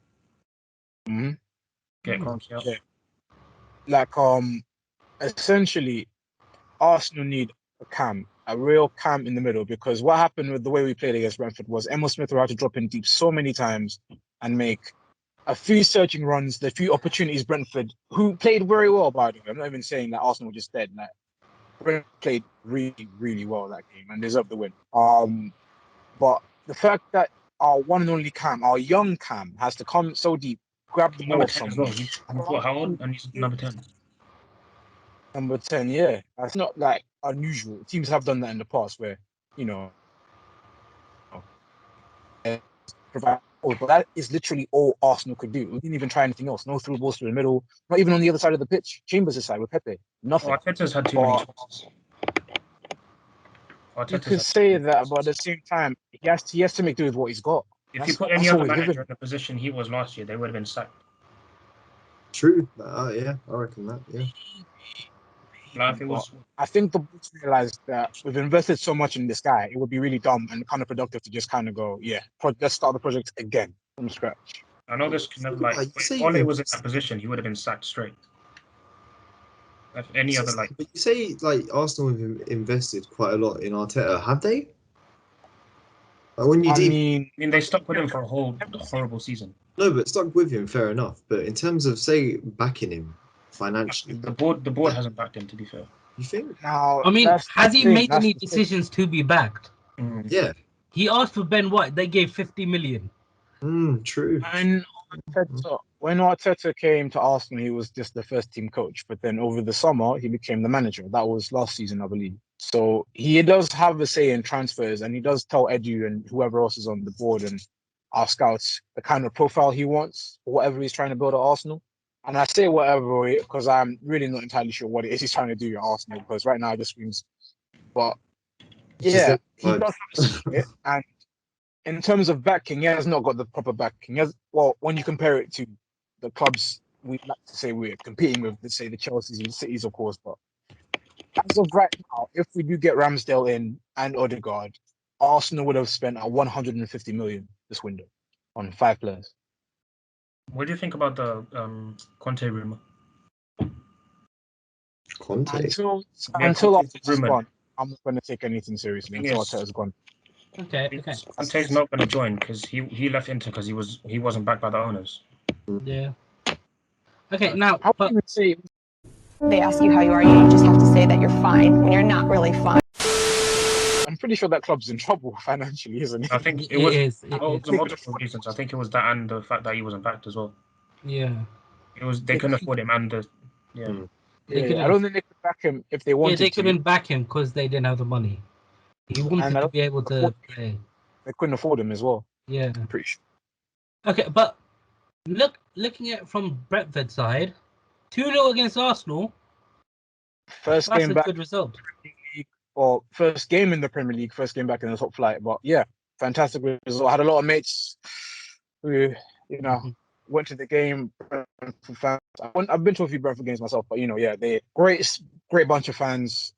Mhm. Get Kroenke out. Yeah. Like essentially, Arsenal need a real cam in the middle, because what happened with the way we played against Brentford was Emil Smith had to drop in deep so many times and make a few searching runs, the few opportunities Brentford, who played very well, by the way. I'm not even saying that Arsenal were just dead. Like, Brentford played really, really well that game and deserved the win. But the fact that our one and only Cam, our young Cam, has to come so deep, grab the ball Number off 10 as well. someone. He's what, how old? And he's number 10. Number 10, yeah. That's not like unusual. Teams have done that in the past where, provide. But that is literally all Arsenal could do. We didn't even try anything else. No through balls to the middle, not even on the other side of the pitch. Chambers' side with Pepe. Nothing. Arteta's had too many But chances. you Arteta's could had say too many that, but at the chances. same time, he has to make do with what he's got. If you put any that's other all we're manager given. in the position he was last year, they would have been sacked. True. Yeah, I reckon that. Yeah. Like if it was, I think the boys realized that we've invested so much in this guy, it would be really dumb and counterproductive to just kind of go, let's start the project again from scratch. I know this can never like. You say If Ole you was in that position, he would have been sacked straight. If any other like, But you say like Arsenal have invested quite a lot in Arteta, have they? Like when you I deep, mean, they stuck with him for a whole horrible season. no, but stuck with him, fair enough. But in terms of say backing him financially, The board hasn't backed him, to be fair. you think? now I mean, that's has the he thing, made that's any the thing. decisions to be backed? Yeah. He asked for Ben White. They gave 50 million. True. When Arteta came to Arsenal, he was just the first team coach. But then over the summer, he became the manager. That was last season, I believe. So he does have a say in transfers, and he does tell Edu and whoever else is on the board and our scouts the kind of profile he wants, or whatever he's trying to build at Arsenal. And I say whatever because I'm really not entirely sure what it is he's trying to do at Arsenal, because right now it just screams. But yeah, he does have a say in it. And in terms of backing, he has not got the proper backing. When you compare it to the clubs we like to say we're competing with, let's say the Chelseas and the Cities, of course, but as of right now, if we do get Ramsdale in and Odegaard, Arsenal would have spent 150 million this window on 5 players. What do you think about the Conte rumor? Conte. Until Conte's Arteta's rumored. gone, I'm not going to take anything seriously Thing until is- Arteta's gone. Okay. Conte's not going to join because he left Inter because he wasn't backed by the owners. Yeah. Okay, now, I but wouldn't say They ask you how you are, you just have to say that you're fine when you're not really fine. I'm pretty sure that club's in trouble financially, isn't it? I think it It was is. It is. multiple reasons. I think it was that and the fact that he wasn't backed as well. Yeah. It was they couldn't afford him and yeah. They couldn't. I don't think they could back him if they wanted Yeah, they to. couldn't back him because they didn't have the money. He wanted And I to don't be able to afford- play. They couldn't afford him as well. Yeah. I'm pretty sure. Okay, but looking at it from Brentford's side, 2-0 against Arsenal. First That's game a back good result. or first game in the Premier League, first game back in the top flight. But yeah, fantastic result. I had a lot of mates who, went to the game. Fans. I've been to a few Brentford games myself, but yeah, they great bunch of fans.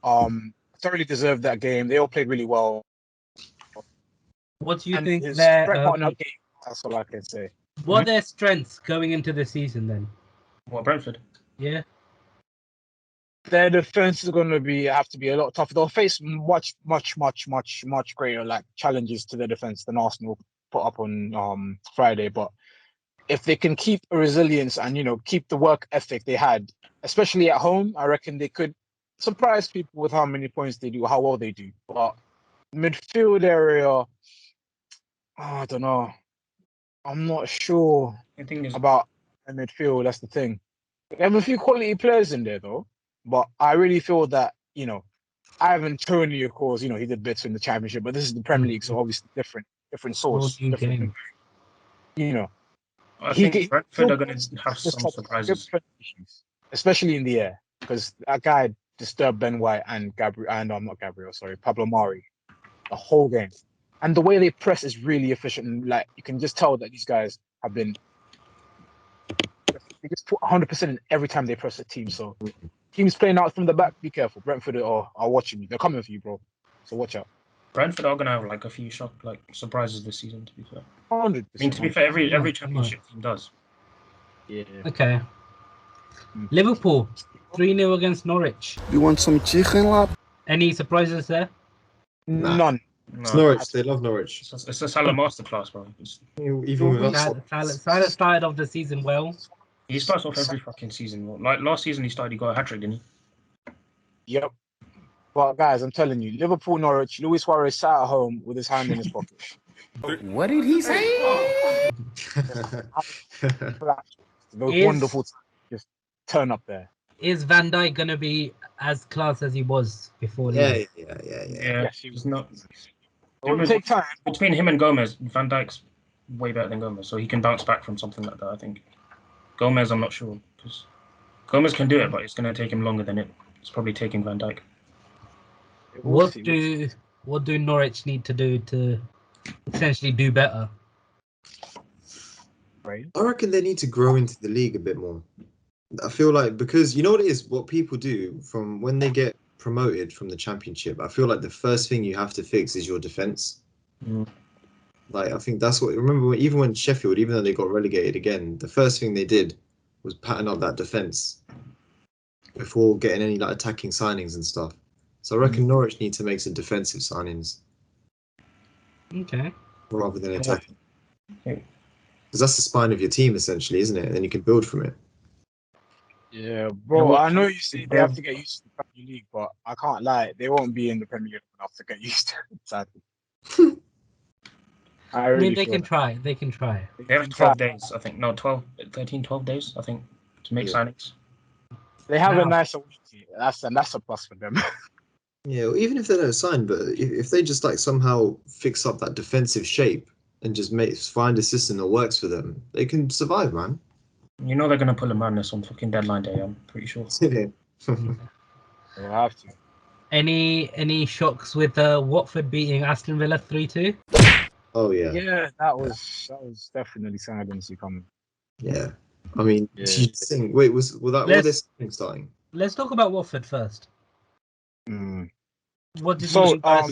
Thoroughly deserved that game. They all played really well. What do you And think his their Brett partner game, that's all I can say. what are their strengths going into the season then? What, Brentford? Yeah. Their defense is going to have to be a lot tougher. They'll face much greater challenges to their defense than Arsenal put up on Friday. But if they can keep a resilience and keep the work ethic they had, especially at home, I reckon they could surprise people with how many points they do, how well they do. But midfield area, I don't know. I'm not sure about the midfield. That's the thing. They have a few quality players in there though. But I really feel that, Ivan Toney, of course, he did bits in the Championship, but this is the Premier League, so obviously different source. Different, I think Brentford are going to have some surprises. Especially in the air, because that guy disturbed Ben White and Pablo Mari the whole game. And the way they press is really efficient. And, you can just tell that these guys have been... They just put 100% in every time they press a team, so... Teams playing out from the back, be careful. Brentford are watching you. They're coming for you, bro. So watch out. Brentford are going to have a few surprises this season, to be fair. 100%. I mean, to be fair, every championship team does. Yeah. Okay. Liverpool, 3-0 against Norwich. You want some chicken, lad? Any surprises there? Nah. None. It's Norwich. They love Norwich. It's a Salah masterclass, bro. Even with us. Salah started off the season well. He starts off every fucking season. Like last season, he got a hat-trick, didn't he? Yep. But guys, I'm telling you, Liverpool, Norwich, Luis Suarez sat at home with his hand in his pocket. What did he say? Those wonderful just turn up there. Is Van Dijk gonna be as class as he was before? Yeah. He's not. It will take time. Between him and Gomez, Van Dijk's way better than Gomez, so he can bounce back from something like that, I think. Gomez, I'm not sure, because Gomez can do it, but it's going to take him longer than it's probably taking Van Dijk. What do Norwich need to do to essentially do better? Right. I reckon they need to grow into the league a bit more. I feel like, because you know what it is, what people do from when they get promoted from the Championship, I feel like the first thing you have to fix is your defence. I think that's what. Remember, even when Sheffield, even though they got relegated again, the first thing they did was pattern up that defence before getting any attacking signings and stuff. So I reckon Norwich need to make some defensive signings. Okay. Rather than attacking. Because that's the spine of your team, essentially, isn't it? And then you can build from it. Yeah, bro. I know you say they have to get used to the Premier League, but I can't lie, they won't be in the Premier League enough to get used to it, sadly. I mean, they can try. They can try. They have 12 days, I think. No, 12 days, I think, to make signings. They have a nicer week. That's a plus for them. Yeah, well, even if they don't sign, but if they just somehow fix up that defensive shape and just find a system that works for them, they can survive, man. You know they're gonna pull a madness on fucking deadline day. I'm pretty sure. They'll have to. Any shocks with Watford beating Aston Villa 3-2? Oh yeah. Yeah, that was definitely something I didn't see coming. Yeah, I mean, do you think? Wait, was that all this starting? Let's talk about Watford first. What did you guys?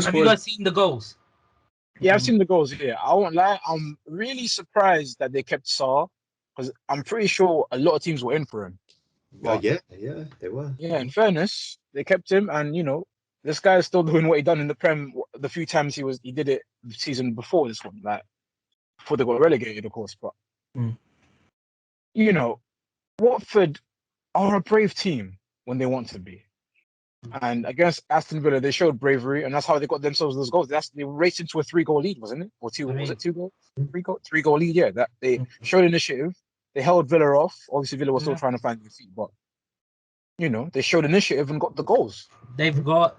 Have you guys seen the goals? Yeah, I've seen the goals. Yeah, I won't lie. I'm really surprised that they kept Saar, because I'm pretty sure a lot of teams were in for him. But, yeah, they were. Yeah, in fairness, they kept him, and this guy is still doing what he done in the Prem. The few times he did it the season before this one, before they got relegated, of course. But Watford are a brave team when they want to be. And against Aston Villa, they showed bravery, and that's how they got themselves those goals. They raced into a 3-goal lead, wasn't it? Or two? I Was mean- it 2 goals? 3-goal lead. Yeah, that they showed initiative. They held Villa off. Obviously, Villa was still Yeah. trying to find their feet, but they showed initiative and got the goals. They've got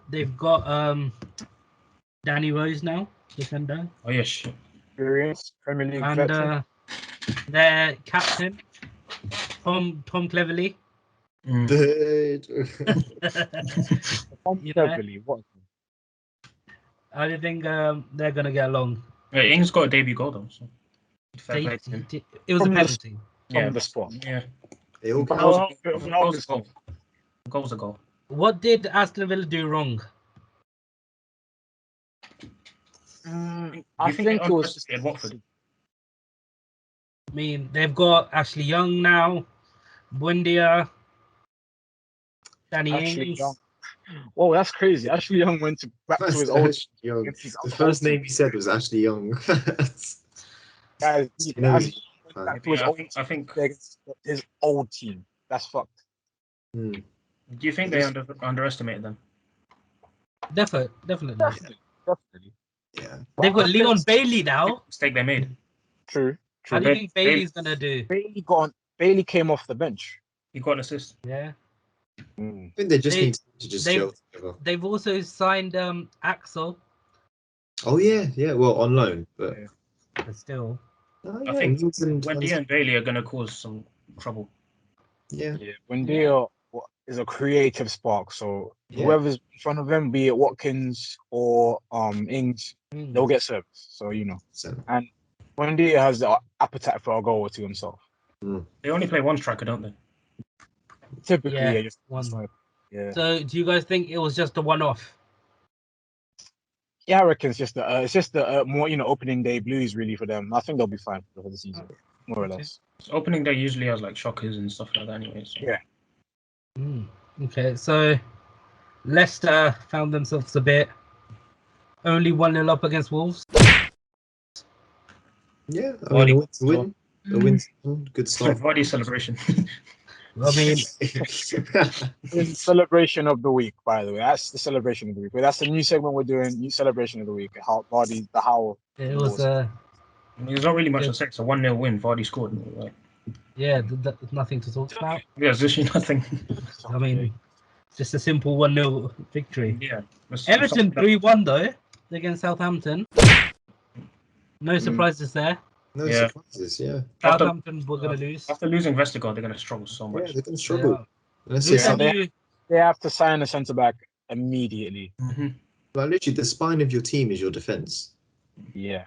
Danny Rose now, defender, Oh yeah, shit. Experience, Premier League and veteran. their captain Tom Cleverley. Dude. You know, Cleverly, what? I don't think they're gonna get along. Yeah, Ings got a debut goal though. So fair play to him. It was a From the- penalty. Yeah, the spot. Yeah, They all But count. how- goal's a goal. Goal's a goal. What did Aston Villa do wrong? I think it was just underestimated Watford. I mean, they've got Ashley Young now, Buendia, Danny Ashley Ings. Young. Whoa, that's crazy. Ashley Young went back to his old. Ashley Young. against his The old first team. name he said was Ashley Young. Guys, You know, Ashley Young went back to his Yeah, old I think. team against his old team. That's fucked. Hmm. Do you think they underestimated them? Definitely. Definitely. Yeah. They've got Leon Bailey now. Mistake they made. True. How do you think Bailey's gonna do? Bailey came off the bench. He got an assist. Yeah. I think they just They- need to just they- gel together. They've also signed Axel, Oh yeah, yeah. Well, on loan, but but still. oh, I yeah, think Ings and Wendy and Bailey are going to cause some trouble. yeah, Yeah. Buendia is a creative spark, so Yeah. whoever's in front of them, be it Watkins or Ings, they'll get service. So so Buendia has the appetite for a goal or two himself. They only play one striker, don't they? Typically, Yeah, just one. Yeah. So do you guys think it was just a one-off? Yeah, I reckon it's just the more opening day blues really for them. I think they'll be fine for the season, more or Okay. less. So opening day usually has like shockers and stuff like that anyway. So. Yeah. Okay, so Leicester found themselves a bit only 1-0 up against Wolves. yeah. I Vardy mean, as well. a win's good So start. Vardy celebration. I mean, It's celebration of the week, by the way. That's the celebration of the week. But that's the new segment we're doing. New celebration of the week. How Vardy, the howl. it was There's not really much to say. It's a 1-0 win. Vardy scored. Like, yeah, nothing to talk about. yeah, it's literally nothing. I mean, just a simple 1-0 victory. Yeah. Everton 3-1 though against Southampton. No surprises there. No Yeah. surprises. Yeah, Southampton were going to lose. After losing Vestergaard, they're going to struggle so yeah. much. They're gonna They struggle. are. Let's Luke, just Yeah, and you- They have to sign a centre back immediately. like literally, the spine of your team is your defense. Yeah.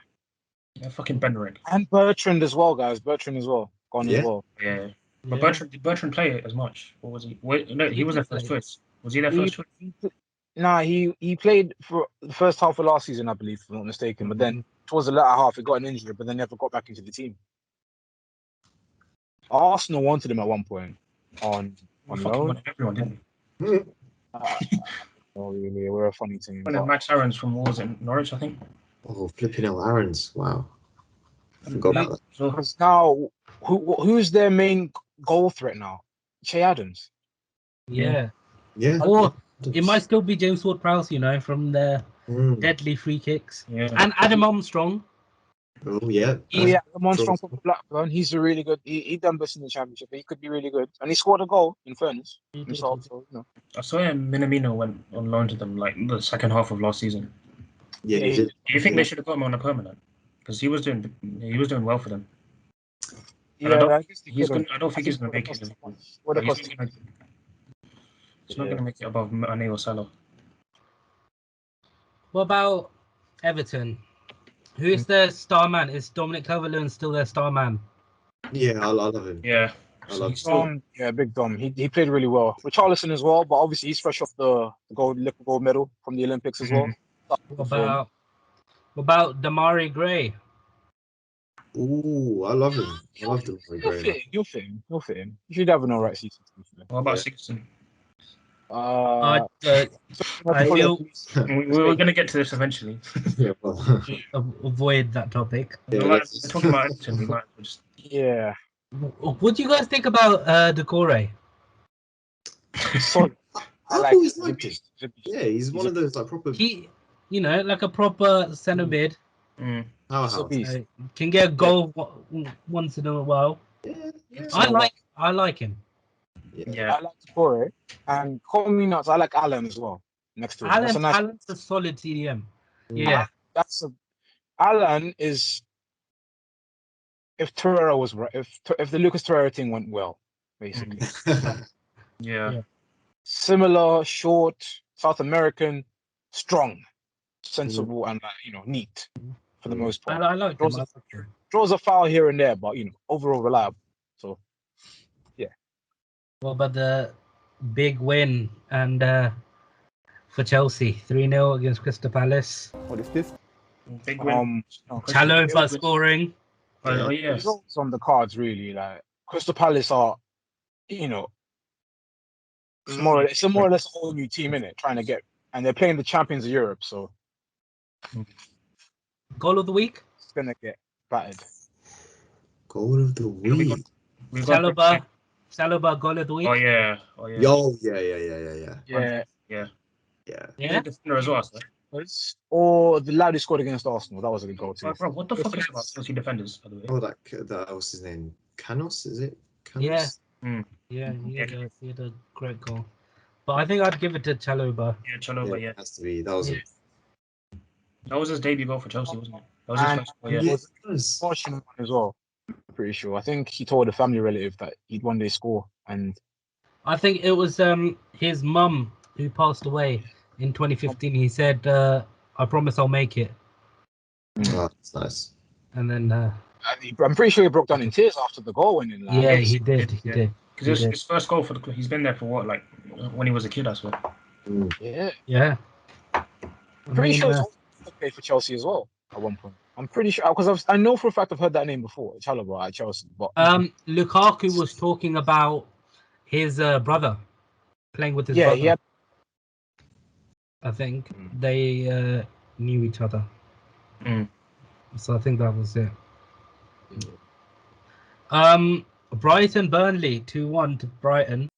Yeah, fucking Benrick. And Bertrand as well, guys. Bertrand as well. Gone Yeah. as well. Yeah. But Yeah. Did Bertrand play it as much? Or was he? Wait, no, he was their first Play. choice. Was he their first choice? He played for the first half of last season, I believe, if I'm not mistaken. But then towards the latter half, he got an injury, but then never got back into the team. Arsenal wanted him at one point on Fucking loan. wanted everyone, didn't we? Oh, really? We're a funny team. Wanted Max Aarons from Wolves in Norwich, I think. Oh, flipping hell, Aaron's. Wow, I forgot about that. So, Because now, who's their main goal threat now? Che Adams. Yeah. Yeah. Or it might still be James Ward-Prowse, from their Mm. deadly free kicks. yeah. And Adam Armstrong. Oh yeah. Yeah, Monstrom True. from Blackburn. He's a really good. He done best in the championship, but he could be really good. And he scored a goal, in fairness, himself. So, I saw Minamino went on loan to them like the second half of last season. Yeah, Yeah, he did. Do you think they should have got him on a permanent? Because he was doing well for them. And yeah, I I guess they He's could've. gonna. I don't think he's gonna make it. Would have He's cost. not gonna make it above Mane or Salah. What about Everton? Who's their star man? Is Dominic Calvert-Lewin still their star man? Yeah, I love him. Yeah. I love he's still, Yeah, big Dom. He played really well. With Charlison as well, but obviously he's fresh off the gold medal from the Olympics as well. What about Damari Gray? Ooh, I love him. I love him. You'll fit him. You should have an alright season. To be fair. what about Yeah. Sixton? I feel We were gonna get to this eventually. Yeah, well, avoid that topic. Yeah, We're that's- talking about Everton. We might as well just. Yeah. What do you guys think about Decore? So I've like always the liked him. beast. The beast. Yeah, he's one a- of those like proper He, like a proper centre mid, Mm. He's a powerhouse. beast. can get a goal once in a while. Yeah, yeah. I like him. Yeah. I like Torre, and call me nuts. I like Allen as well. Next to him, that's a nice. Allen's a solid CDM. Mm. Yeah. That's a Allen is. If Torreira was right, if the Lucas Torreira thing went well, basically Yeah. Yeah. similar, short, South American, strong, sensible, and neat for the most part. I like him. Draws a foul here and there, but overall reliable. So What about the big win and for Chelsea, 3-0 against Crystal Palace? What is this? Big win. Chalobah scoring. Oh yes. results on the cards really. Like Crystal Palace are, it's more or less a whole new team in it, trying to get, and they're playing the champions of Europe, so Goal of the week? it's gonna get battered. Goal of the week. We got Chalobah goal of the week. Oh yeah. Yo, yeah. Yeah. Yeah. Yeah. He's a defender as well, sir. Or the lad who scored against Arsenal, that was a good goal too. Bro, what the fuck is about Chelsea defenders, by the way? Oh, that what's his name? Canos, is it? Canos? Yeah. Yeah, he had a great goal. But I think I'd give it to Chalobah. Yeah, Chalobah, yeah. It has to be. That was That was his debut goal for Chelsea, wasn't it? That was his And first goal, it yeah. was fortunate one as well. I'm pretty sure. I think he told a family relative that he'd one day score, and I think it was his mum who passed away in 2015. He said, I promise I'll make it. Oh, that's nice. And then I'm pretty sure he broke down in tears after the goal winning. Like, yeah, he did. He did. Because his first goal for the club, he's been there for what, like when he was a kid, I swear. Yeah. Yeah. I'm pretty sure he played for Chelsea as well at one point. I'm pretty sure because I know for a fact I've heard that name before, Chalobah at Chelsea. But Lukaku was talking about his brother playing with his brother. Yeah, I think they knew each other. So I think that was it. Brighton Burnley 2-1 to Brighton.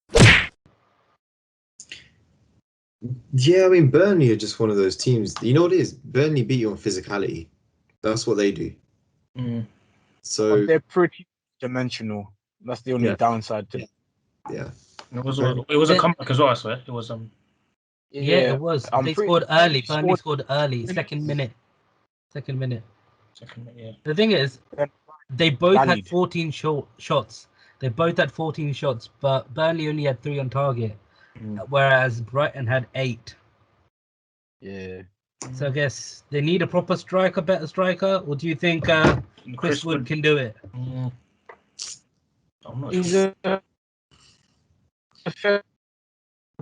Yeah, I mean Burnley are just one of those teams. You know what it is? Burnley beat you on physicality. That's what they do. So but they're pretty dimensional. That's the only downside to yeah. It was a comeback as well, I swear. It was Yeah, it was. They scored early. Burnley scored early. Second minute. yeah. The thing is, they both had Rallied. 14 shots. They both had 14 shots, but Burnley only had 3 on target, whereas Brighton had 8. Yeah. So I guess they need a proper striker, better striker, or do you think Chris Wood can do it? I'm not He's sure. the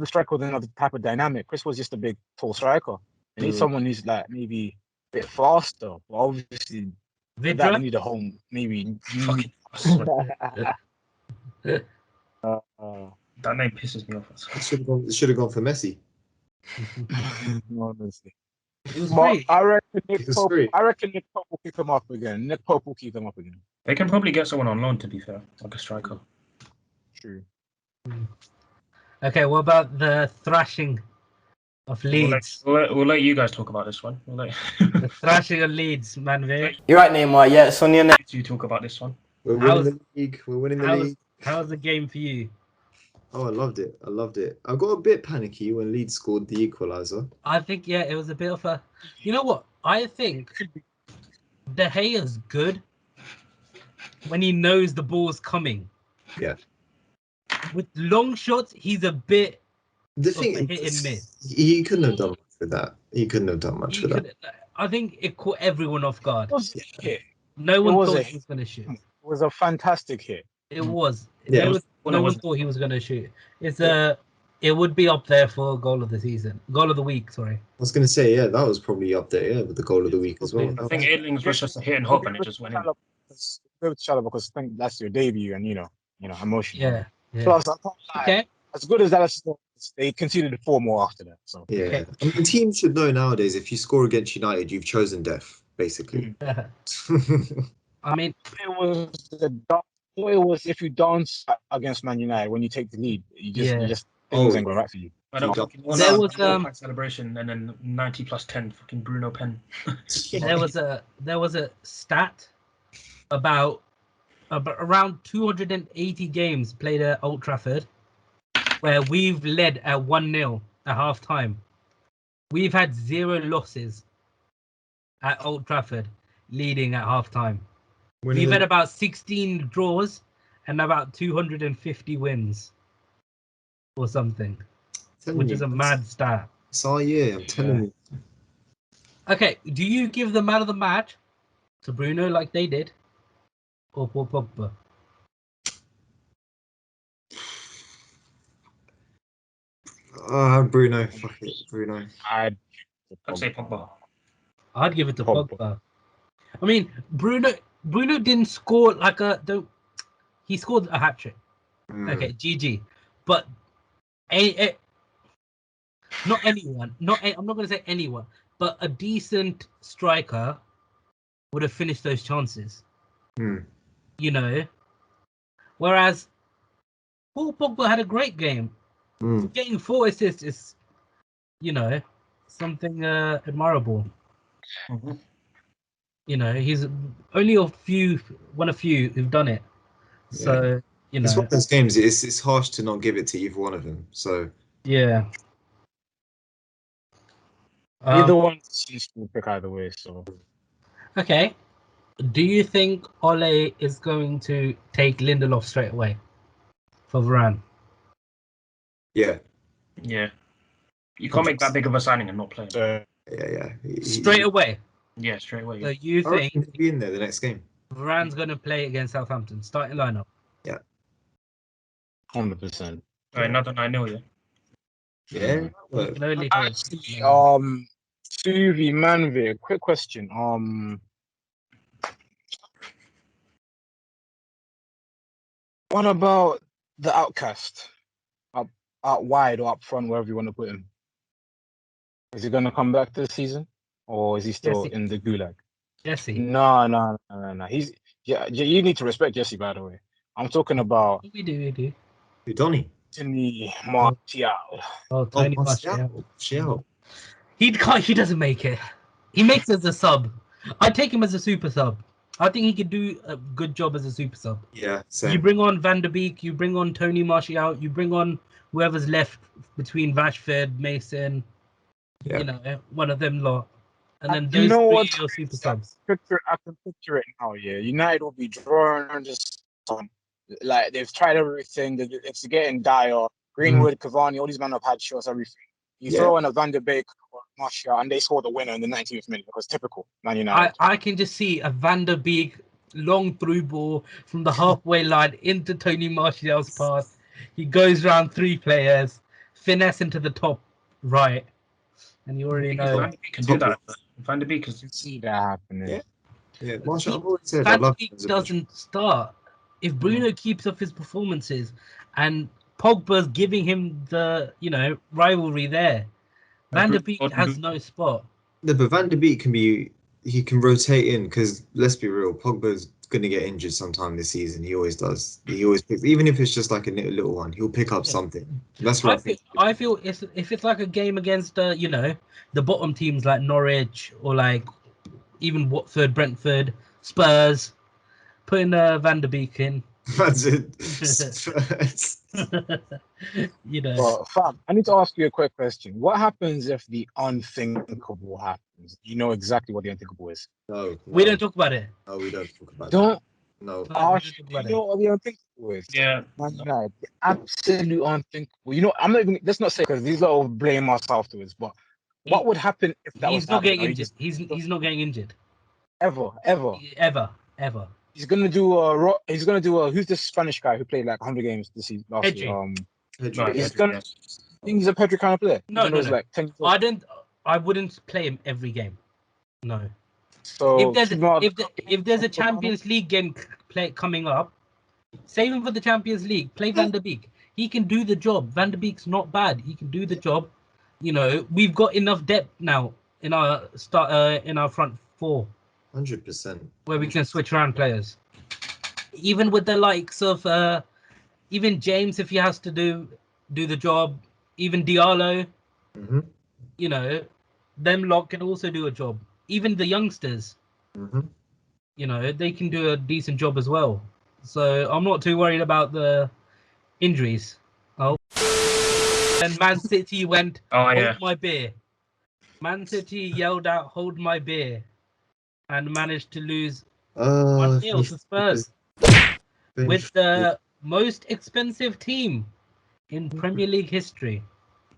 striker with another type of dynamic. Chris was just a big, tall striker. They need someone who's like maybe a bit faster. But obviously, for that they need a home. Maybe. Fucking that name pisses me off. It should have gone for Messi. Honestly. It was But free. I reckon Nick was Pope. free. I reckon Nick Pope will keep him up again. Nick Pope will keep him up again. They can probably get someone on loan, to be fair, like a striker. True. Okay, what about the thrashing of Leeds? We'll let you guys talk about this one. We'll let The thrashing of Leeds, Manvir. You're right, Neymar. Yeah, it's on your neck. you talk about this one. We're winning the league. We're winning the league. How's the game for you? Oh, I loved it. I got a bit panicky when Leeds scored the equaliser. I think, yeah, it was a bit of a... You know what? I think De Gea's good when he knows the ball's coming. Yeah. With long shots, he's a bit The of thing a hit and miss. he couldn't have done much with that. He couldn't have done much with that. I think it caught everyone off guard. It was a hit. No one was thought a he was going to shoot. It was a fantastic hit. It was. Yeah. No one thought he was going to shoot. It would be up there for goal of the season. Goal of the week, sorry. I was going to say, yeah, that was probably up there, yeah, with the goal of the week as well. I think Aidling's was just a hit and hope, and it just went in. Go with Chalobah because I think that's your debut, and emotional. Yeah. Plus, I can't lie, Okay. as good as Dallas was, they conceded 4 more after that. So Yeah. Okay. I mean, teams should know nowadays if you score against United, you've chosen death, basically. I mean, it was if you dance against Man United when you take the lead, you just Signals ain't going right for you. I don't fucking want There a was, World celebration and then 90 plus 10 fucking Bruno Pen. there was a stat about around 280 games played at Old Trafford where we've led at 1-0 at half time. We've had 0 losses at Old Trafford leading at half time. We've had about 16 draws and about 250 wins or something, which is a mad stat. It's all year, I'm telling you. Okay, do you give the man of the match to Bruno like they did, or Paul Pogba? Bruno. Fuck it, Bruno. I'd say Pogba. I'd give it to Pogba. Pogba. I mean, Bruno didn't score like he scored a hat trick. Okay, GG. But not anyone. I'm not going to say anyone, but a decent striker would have finished those chances. You know, whereas Paul Pogba had a great game. Getting 4 assists is, you know, something admirable. You know, he's only one of few who've done it. So, you It's know, one of those games. It's harsh to not give it to either one of them. So yeah. Either one seems to pick either way. So Okay. Do you think Ole is going to take Lindelof straight away for Varane? yeah. You can't make that big of a signing and not play. Yeah. Straight away. Yeah, straight away. So you I reckon think he'll be in there the next game? Varane's going to play against Southampton, starting lineup? Yeah. 100%. Another 9-0, yeah. Yeah. We can only hope. Actually, Suvi, Manvir, quick question. What about the outcast? Out wide or up front, wherever you want to put him. Is he going to come back this season, or is he still Jesse. in the gulag? Jesse. No. He's you need to respect Jesse, by the way. I'm talking about We do. Who, Donny? Anthony Martial. Oh, Tony Martial. Martial. He doesn't make it. He makes it as a sub. I take him as a super sub. I think he could do a good job as a super sub. Yeah, same. You bring on Van der Beek, you bring on Tony Martial, you bring on whoever's left between Rashford, Mason, you know, one of them lot. And then those three are your super subs. I can picture it now, yeah. United will be drawing on just like they've tried everything. It's getting dire. Greenwood, Cavani, all these men have had shots, everything. You throw in a Van der Beek or Martial and they score the winner in the 19th minute because typical Man United. I can just see a Van der Beek long through ball from the halfway line into Tony Martial's pass. He goes round 3 players, finesse into the top right, and you already know. Van der Beek can do that. Van der Beek can see that happening. Yeah, Martial, I've always said Van der Beek doesn't start. If Bruno keeps up his performances and Pogba's giving him the, rivalry there, Van der Beek has no spot. No, but Van der Beek he can rotate in because let's be real, Pogba's going to get injured sometime this season. He always does. He always picks, even if it's just like a little one, he'll pick up something. That's what I feel if it's like a game against the bottom teams like Norwich or like even Watford, Brentford, Spurs, putting Van der Beek in. That's it. Well, fam, I need to ask you a quick question. What happens if the unthinkable happens? You know exactly what the unthinkable is. No. We don't talk about it. No, we don't talk about it. No. You know what the unthinkable is? Yeah. The absolute unthinkable. I'm not even. Let's not say because these lot will blame us afterwards. But what would happen if that was? He's not getting injured. He's not getting injured. Ever. He's gonna do who's this Spanish guy who played like 100 games this season last year? Pedri. He's a Pedri kind of player. No. Like 10 I wouldn't play him every game. No. So if there's a Champions League game coming up, save him for the Champions League. Play Van der Beek. He can do the job. Van der Beek's not bad. He can do the job. We've got enough depth now in our front 4. 100%. Where we can switch around players. Even with the likes of even James, if he has to do do the job. Even Diallo, Mhm. you know, them lot can also do a job. Even the youngsters, Mhm. you know, they can do a decent job as well. So I'm not too worried about the injuries. Oh, and Man City went, Oh hold yeah. my beer. Man City yelled out, hold my beer, and managed to lose Oh, 1-0 to Spurs with finished. the most expensive team in Premier League history.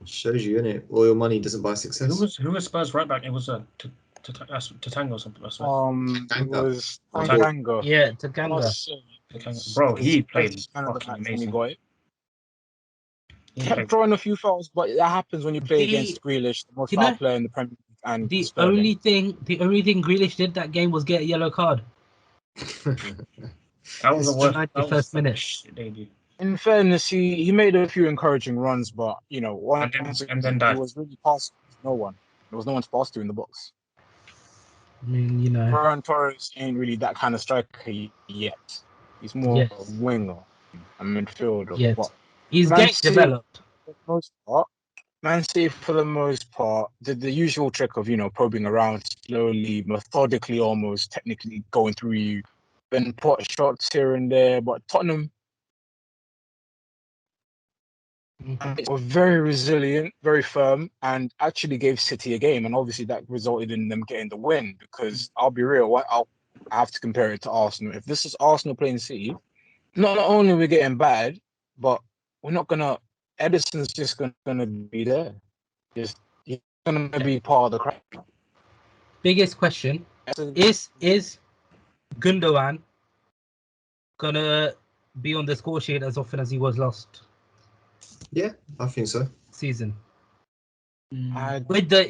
Shows you, innit? All your money doesn't buy success. Who was Spurs right back? It was Tatango or something. I swear. It Tanga. was Oh, Tanganga. Yeah, Taganga. Bro, he His played man of the fucking match when he amazing. got it. He Kept played. drawing a few fouls, but that happens when you play The against Grealish, the most you foul know player in the Premier League, and the Sterling. the only thing Grealish did that game was get a yellow card. That was the worst. That 91st was such a minute. shit debut. In fairness, he made a few encouraging runs, but once And then he that. was really passing to no one. There was no one to pass to in the box. I mean, you know, Ferran Torres ain't really that kind of striker yet. He's more of a yes, winger, a midfielder. yes, But he's Man getting City, developed. for the most part, did the usual trick of probing around slowly, methodically, almost technically going through you, then put shots here and there. But Tottenham were very resilient, very firm, and actually gave City a game. And obviously that resulted in them getting the win. Because I'll be real, I have to compare it to Arsenal. If this is Arsenal playing City, not only are we getting bad, but we're not gonna. Edison's just gonna be there. He's gonna be part of the crowd. Biggest question is Gundogan gonna be on the score sheet as often as he was last Yeah, I think so. season? I- With the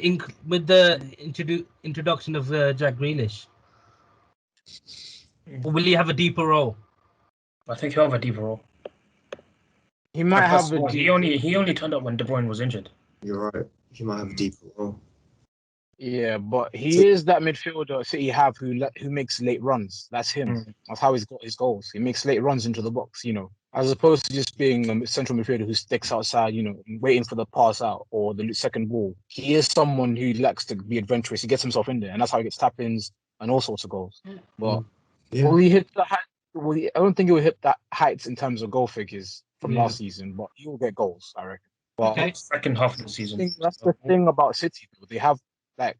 introduction of Jack Grealish, or will he have a deeper role? I think he'll have a deeper role. He might have a He deep. only turned up when De Bruyne was injured. You're right. He might have a deeper role. Yeah, but he is that midfielder City have who makes late runs. That's him. Mm. That's how he's got his goals. He makes late runs into the box, as opposed to just being a central midfielder who sticks outside, waiting for the pass out or the second ball. He is someone who likes to be adventurous. He gets himself in there, and that's how he gets tap-ins and all sorts of goals. But Yeah. will he hit the height? I don't think he will hit that heights in terms of goal figures from Yeah. last season, but he will get goals, I reckon. But Okay. Second half of the season. that's the thing about City, though. They have like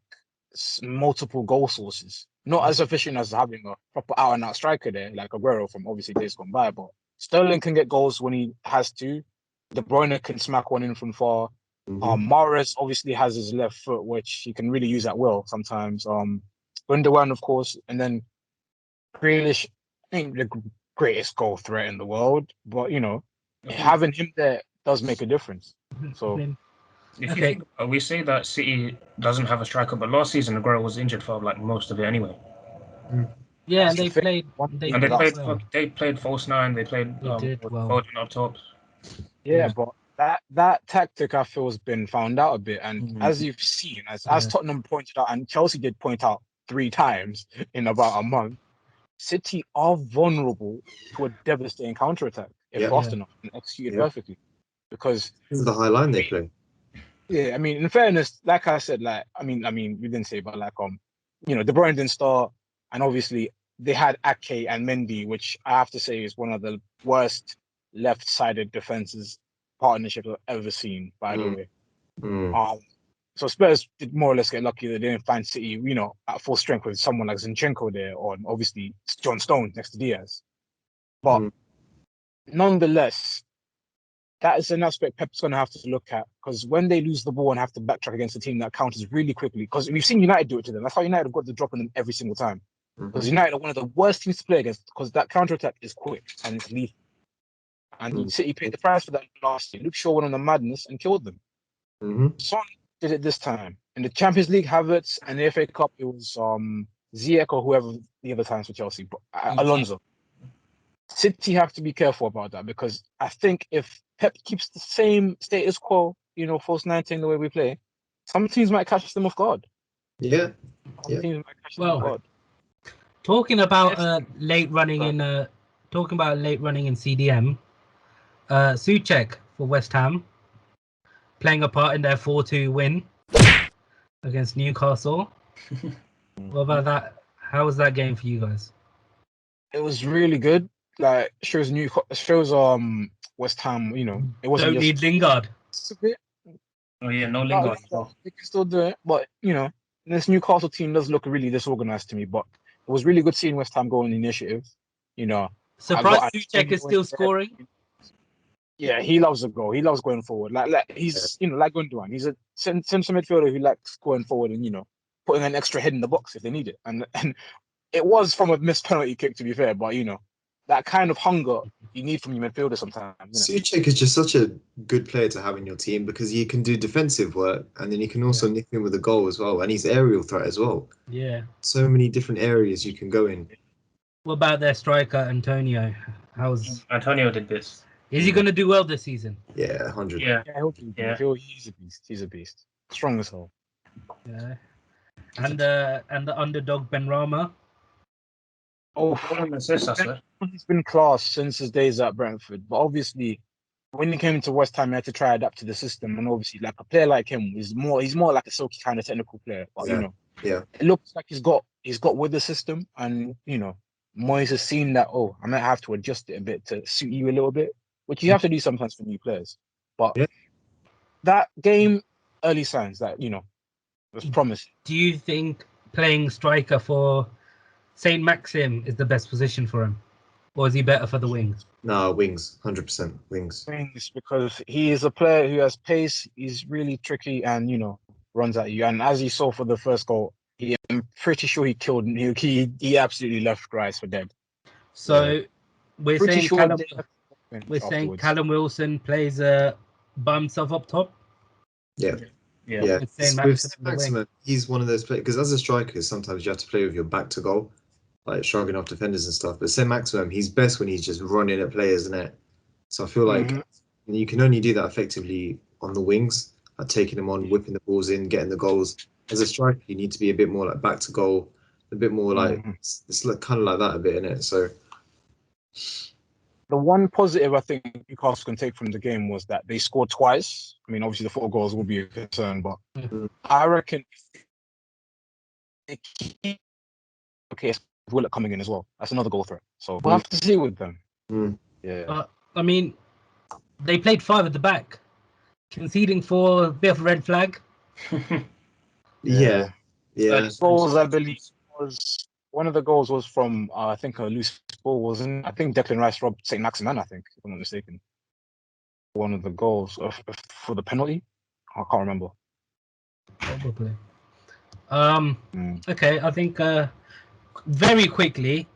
multiple goal sources. Not as efficient as having a proper out and out striker there, like Aguero from obviously days gone by, but Sterling can get goals when he has to. De Bruyne can smack one in from far. Mhm. Mahrez obviously has his left foot, which he can really use at will sometimes. Gundogan, of course, and then Grealish ain't the greatest goal threat in the world, but having him there does make a difference. So If you think, we say that City doesn't have a striker, but last season Aguero was injured for like most of it anyway. Yeah, and that's the they thing. played. One They thing And played that- well. they played false nine. They played They did well. Foden up top. Yeah, but that tactic I feel has been found out a bit, and Mhm. as you've seen, as Yeah. Tottenham pointed out, and Chelsea did point out 3 times in about a month, City are vulnerable to a devastating counter attack if Yeah. fast enough and executed Yeah. perfectly. Because This is the high line they play. yeah, I mean, in fairness, like I said, we didn't say, but De Bruyne didn't start, and obviously they had Ake and Mendy, which I have to say is one of the worst left-sided defenses partnership I've ever seen. By the way, so Spurs did more or less get lucky that they didn't find City, at full strength with someone like Zinchenko there, or obviously John Stones next to Diaz. But nonetheless, that is an aspect Pep's going to have to look at, because when they lose the ball and have to backtrack against a team that counters really quickly, because we've seen United do it to them. That's how United have got the drop on them every single time. Because United are one of the worst teams to play against, because that counter attack is quick and it's lethal. And City paid the price for that last year. Luke Shaw went on the madness and killed them. Son did it this time. In the Champions League, Havertz, and the FA Cup, it was Ziyech or whoever the other times for Chelsea, but Alonso. City have to be careful about that, because I think if Pep keeps the same status quo, false 19 the way we play, some teams might catch them off guard. Yeah. Some teams might catch them off guard. Talking about late running in CDM, Souček for West Ham playing a part in their 4-2 win against Newcastle. What about that? How was that game for you guys? It was really good. Like shows West Ham. You know, it wasn't Don't just need Lingard. a bit. Oh yeah, no No, Lingard as well. they can still do it, but you know, this Newcastle team does look really disorganized to me. But it was really good seeing West Ham go on the initiative. You know, Surprised Suchek is still scoring. Yeah, he loves a goal. He loves going forward. Like he's like Gundogan. He's a central midfielder who likes going forward and putting an extra head in the box if they need it. And it was from a missed penalty kick, to be fair. But that kind of hunger you need from your midfielder sometimes. Suchek is just such a good player to have in your team because he can do defensive work and then he can also nick in with a goal as well, and he's aerial threat as well. Yeah. So many different areas you can go in. What about their striker Antonio? Antonio did this. Is he going to do well this season? Yeah, 100. Yeah. I feel he's a beast. He's a beast. Strong as hell. Yeah. And the underdog Benrahma. Oh, he's been class since his days at Brentford. But obviously, when he came to West Ham, he had to try able adapt to the system. And obviously, like a player like him he's more like a silky kind of technical player. But it looks like he's got with the system, and Moyes has seen that. Oh, I might have to adjust it a bit to suit you a little bit, which you have to do sometimes for new players. But that game, early signs that was promising. Do you think playing striker for Saint Maxim is the best position for him, or is he better for the wings? No, wings, 100% wings. Wings, because he is a player who has pace. He's really tricky and runs at you. And as you saw for the first goal, I'm pretty sure he killed. He absolutely left Grice for dead. So we're saying Callum Wilson plays by himself up top. Yeah. With Saint Maximum, he's one of those players because as a striker, sometimes you have to play with your back to goal, like shrugging off defenders and stuff. But Saint Maximum, he's best when he's just running at players, isn't it? So I feel like you can only do that effectively on the wings, like taking them on, whipping the balls in, getting the goals. As a striker, you need to be a bit more like back to goal, a bit more like it's kind of like that a bit, isn't it? So the one positive I think Newcastle can take from the game was that they scored twice. I mean, obviously the 4 goals will be a concern, but I reckon it's Willock coming in as well. That's another goal threat. So we'll have to see with them. Yeah. I mean, they played 5 at the back, conceding 4, a bit of a red flag. Yeah. Goals, I believe, was one of the goals was from I think a loose ball, wasn't it? I think Declan Rice robbed St. Maximin, I think, if I'm not mistaken. One of the goals for the penalty. I can't remember. Probably. Okay, I think very quickly,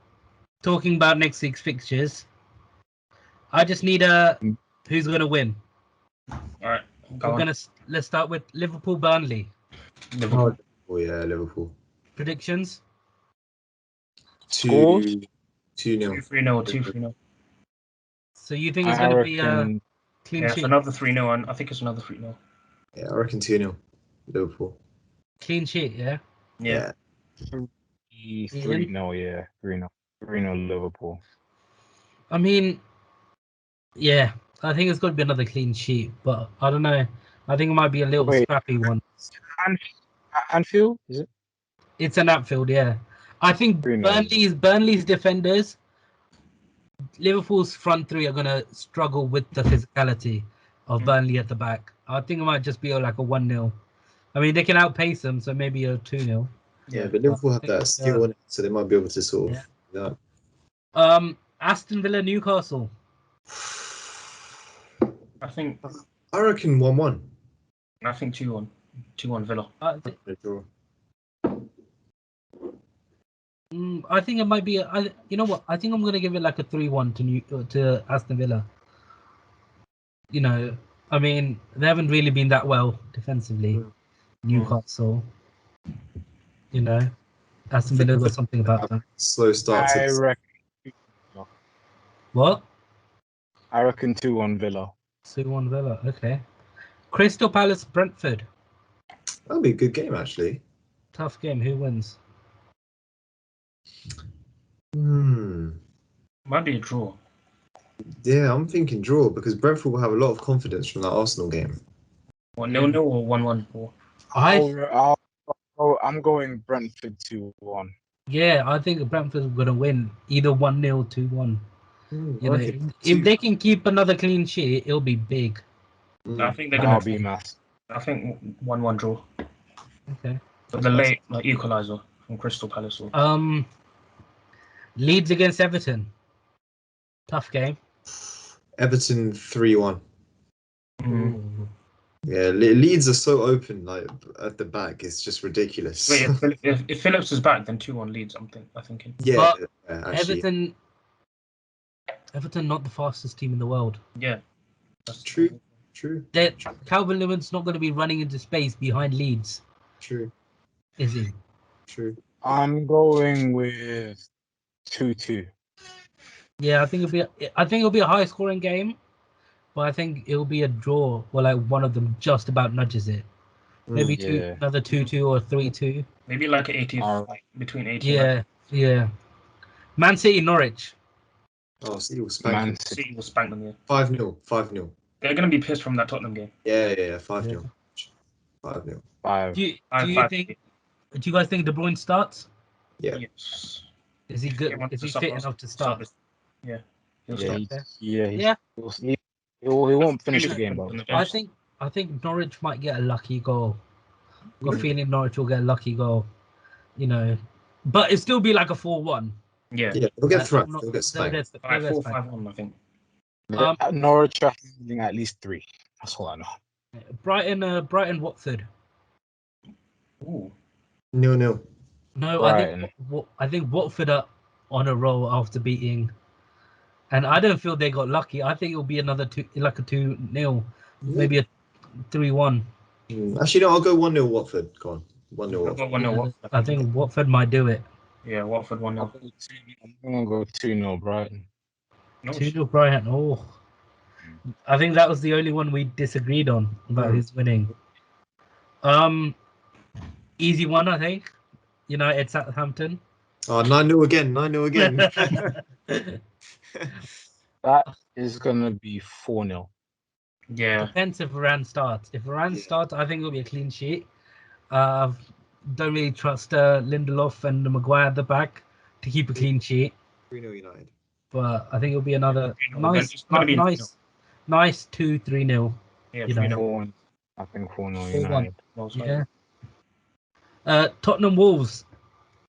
talking about next week's fixtures, I just need who's gonna win. All right, let's start with Liverpool-Burnley. Liverpool. Predictions? 2-0. 3-0, 2-3-0. So you think it's going to be a clean sheet? It's another 3-0, I think it's another 3-0. Yeah, I reckon 2-0 Liverpool. Clean sheet, yeah? Yeah. 3-0, yeah. 3-0 Liverpool. I mean, yeah, I think it's got to be another clean sheet, but I don't know. I think it might be a little scrappy one. Anfield, is it? It's an Anfield, yeah. I think Burnley's defenders, Liverpool's front 3 are going to struggle with the physicality of Burnley at the back. I think it might just be like a 1-0. I mean, they can outpace them, so maybe a 2-0. Yeah, but Liverpool have that skill in it, so they might be able to sort of do that. Aston Villa, Newcastle. I reckon 1-1. I think 2-1. 2-1 Villa. I think it might be. You know what? I think I'm gonna give it like a 3-1 to Aston Villa. I mean, they haven't really been that well defensively. Newcastle. Aston Villa got something about them. Slow start. I reckon. What? I reckon 2-1 Villa. 2-1 Villa. Okay. Crystal Palace, Brentford. That'll be a good game, actually. Tough game. Who wins? Might be a draw. Yeah, I'm thinking draw because Brentford will have a lot of confidence from that Arsenal game. What, 0-0 or 1-1? Or I'm going Brentford 2-1. Yeah, I think Brentford's gonna win either 1-0, 2-1. You know, Okay, if they can keep another clean sheet, it'll be big. I think they're That'll gonna. be mass. I think 1-1 draw. Okay. But the late equaliser from Crystal Palace. Or... Leeds against Everton. Tough game. Everton 3-1. Mm. Yeah, Leeds are so open, like at the back. It's just ridiculous. Wait, if Phillips is back, then 2-1 Leeds. I'm thinking. Yeah, But actually, Everton not the fastest team in the world. Yeah, that's true. Calvin Lewin's not going to be running into space behind Leeds, True. is he? True. I'm going with 2-2. Yeah, I think it'll be a high scoring game, but I think it'll be a draw where like one of them just about nudges it. Maybe Yeah. another 2-2 or 3-2. Maybe like 80 like between 80. Yeah. Man City, Norwich. Oh, City will spank them. City will spank them. Yeah. 5-0. 5-0. They're gonna be pissed from that Tottenham game. Yeah. 5-0. 5-0. 5. Do you guys think De Bruyne starts? Yeah. Yes. Is he good? Is he fit enough to start? Yeah. He'll Yeah, start. he won't finish the game, though. I think Norwich might get a lucky goal. Got a feeling Norwich will get a lucky goal. You know, but it'll still be like a 4-1. Yeah. They'll get thrashed. They'll get spanked. 4-5-1, I think. Norwich are having at least 3. That's all I know. Brighton, Watford. Ooh. 0-0. No, Brighton. I think Watford are on a roll after beating, and I don't feel they got lucky. I think it'll be another 2-0, maybe a 3-1. Actually, no, I'll go 1-0 Watford. Go on. 1-0 Watford. 1-0 Watford. I think Watford might do it. Yeah, Watford 1-0. I'm gonna go 2-0 Brighton. 2-0 Brighton. Oh, I think that was the only one we disagreed on about who's winning. Easy one, I think. United Southampton. Oh, 9-0 again. 9-0 again. That is gonna be 4-0. Yeah. Depends if Varane starts. If Varane starts, I think it'll be a clean sheet. Don't really trust Lindelof and Maguire at the back to keep a clean sheet. 3-0 United. But I think it'll be another nice 2-3-0. Yeah, United. 4-1. I think 4-0 United. Yeah. Tottenham Wolves.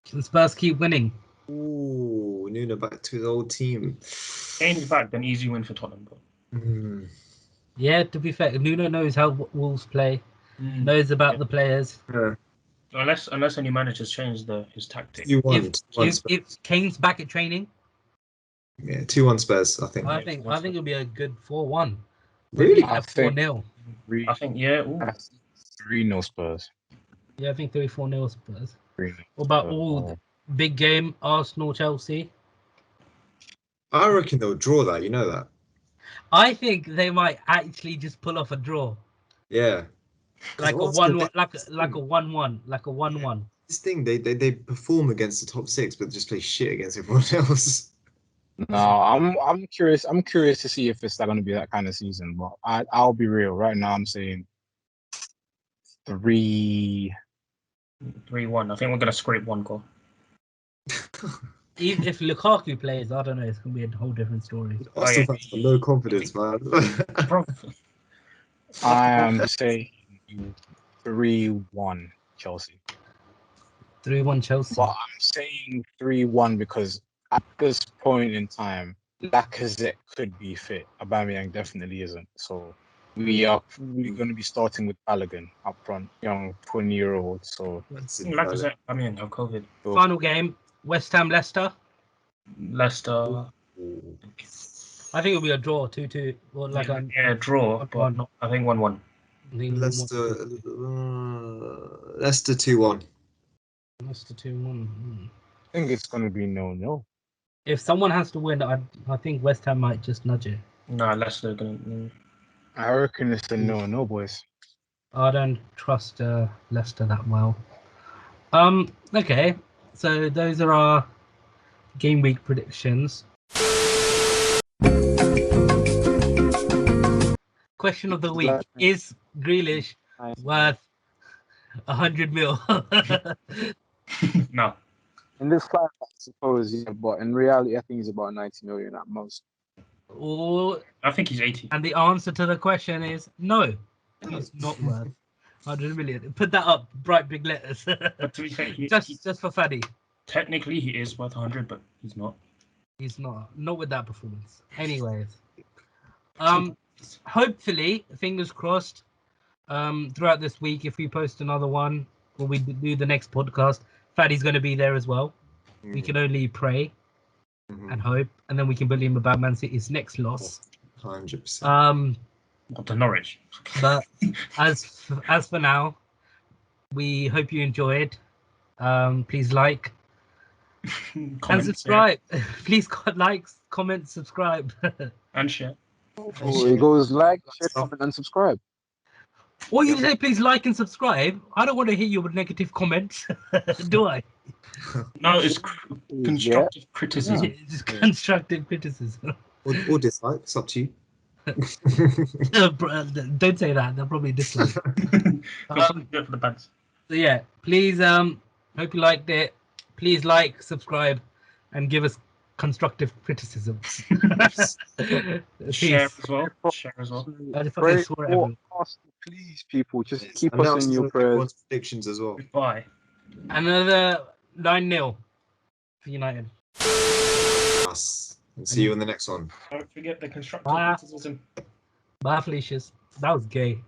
Can Spurs keep winning? Ooh, Nuno back to his old team. Kane's back, then easy win for Tottenham. Yeah, to be fair, Nuno knows how Wolves play, knows about the players. Yeah. Unless any managers change his tactic. If Kane's back at training, 2-1 Spurs, I think. I think it'll be a good 4-1. Really? I think 4-0. I think 3-0 Spurs. Yeah, I think 3-4-0 Spurs. 3-0. What about all big game Arsenal Chelsea? I reckon they'll draw that. You know that. I think they might actually just pull off a draw. Yeah. Like a 1-1, like a 1-1. This thing, they perform against the top 6, but just play shit against everyone else. No, I'm curious. I'm curious to see if it's going to be that kind of season. But I'll be real. Right now, I'm saying 3-1. I think we're gonna scrape 1 goal. Even if Lukaku plays, I don't know. It's gonna be a whole different story. Arsenal fans got no confidence, man. I am saying 3-1 Chelsea. 3-1 Chelsea. But I'm saying 3-1 because at this point in time, Lacazette could be fit. Aubameyang definitely isn't. So we're going to be starting with Balogun up front, young 20-year-old. So Lacazette, have COVID. Final game: West Ham Leicester. Leicester. I think it'll be a draw, 2-2, or like a draw. But I think 1-1. Leicester 2-1. Leicester 2-1. I think it's going to be 0-0. If someone has to win, I think West Ham might just nudge it. No, Leicester gonna. I reckon it's a 0-0, boys. I don't trust Leicester that well. Okay, so those are our game week predictions. question of the week: is Grealish worth 100 mil? No. In this climate, I suppose, yeah, but in reality, I think he's about 90 million at most. Or, I think he's 80. and the answer to the question is no, he's not worth 100 million. Put that up, bright big letters. But to be fair, just for Fadi. technically he is worth 100, but he's not. He's not with that performance. Anyways, hopefully, fingers crossed. Throughout this week, if we post another one or we do the next podcast, Fadi's going to be there as well. We can only pray and hope, and then we can bully him about Man City's next loss. 100%. Not to Norwich. But as for now, we hope you enjoyed. Please like and subscribe. Please like, comment, subscribe, and share. Oh, it goes like, share, comment, and subscribe. Or you say please like and subscribe. I don't want to hear your negative comments, do I? No, it's constructive criticism. It's constructive criticism. Or dislike, it's up to you. Don't say that. They'll probably dislike. Go for the bands. So yeah, please hope you liked it. Please like, subscribe, and give us constructive criticism. Share as well. Share as well. Pray for us, please, people. Just keep us in your prayers. Predictions as well. Goodbye. Another 9-0 for United. Us. And see you in the next one. Don't forget the constructive criticism. Bye, Felicia's. That was gay.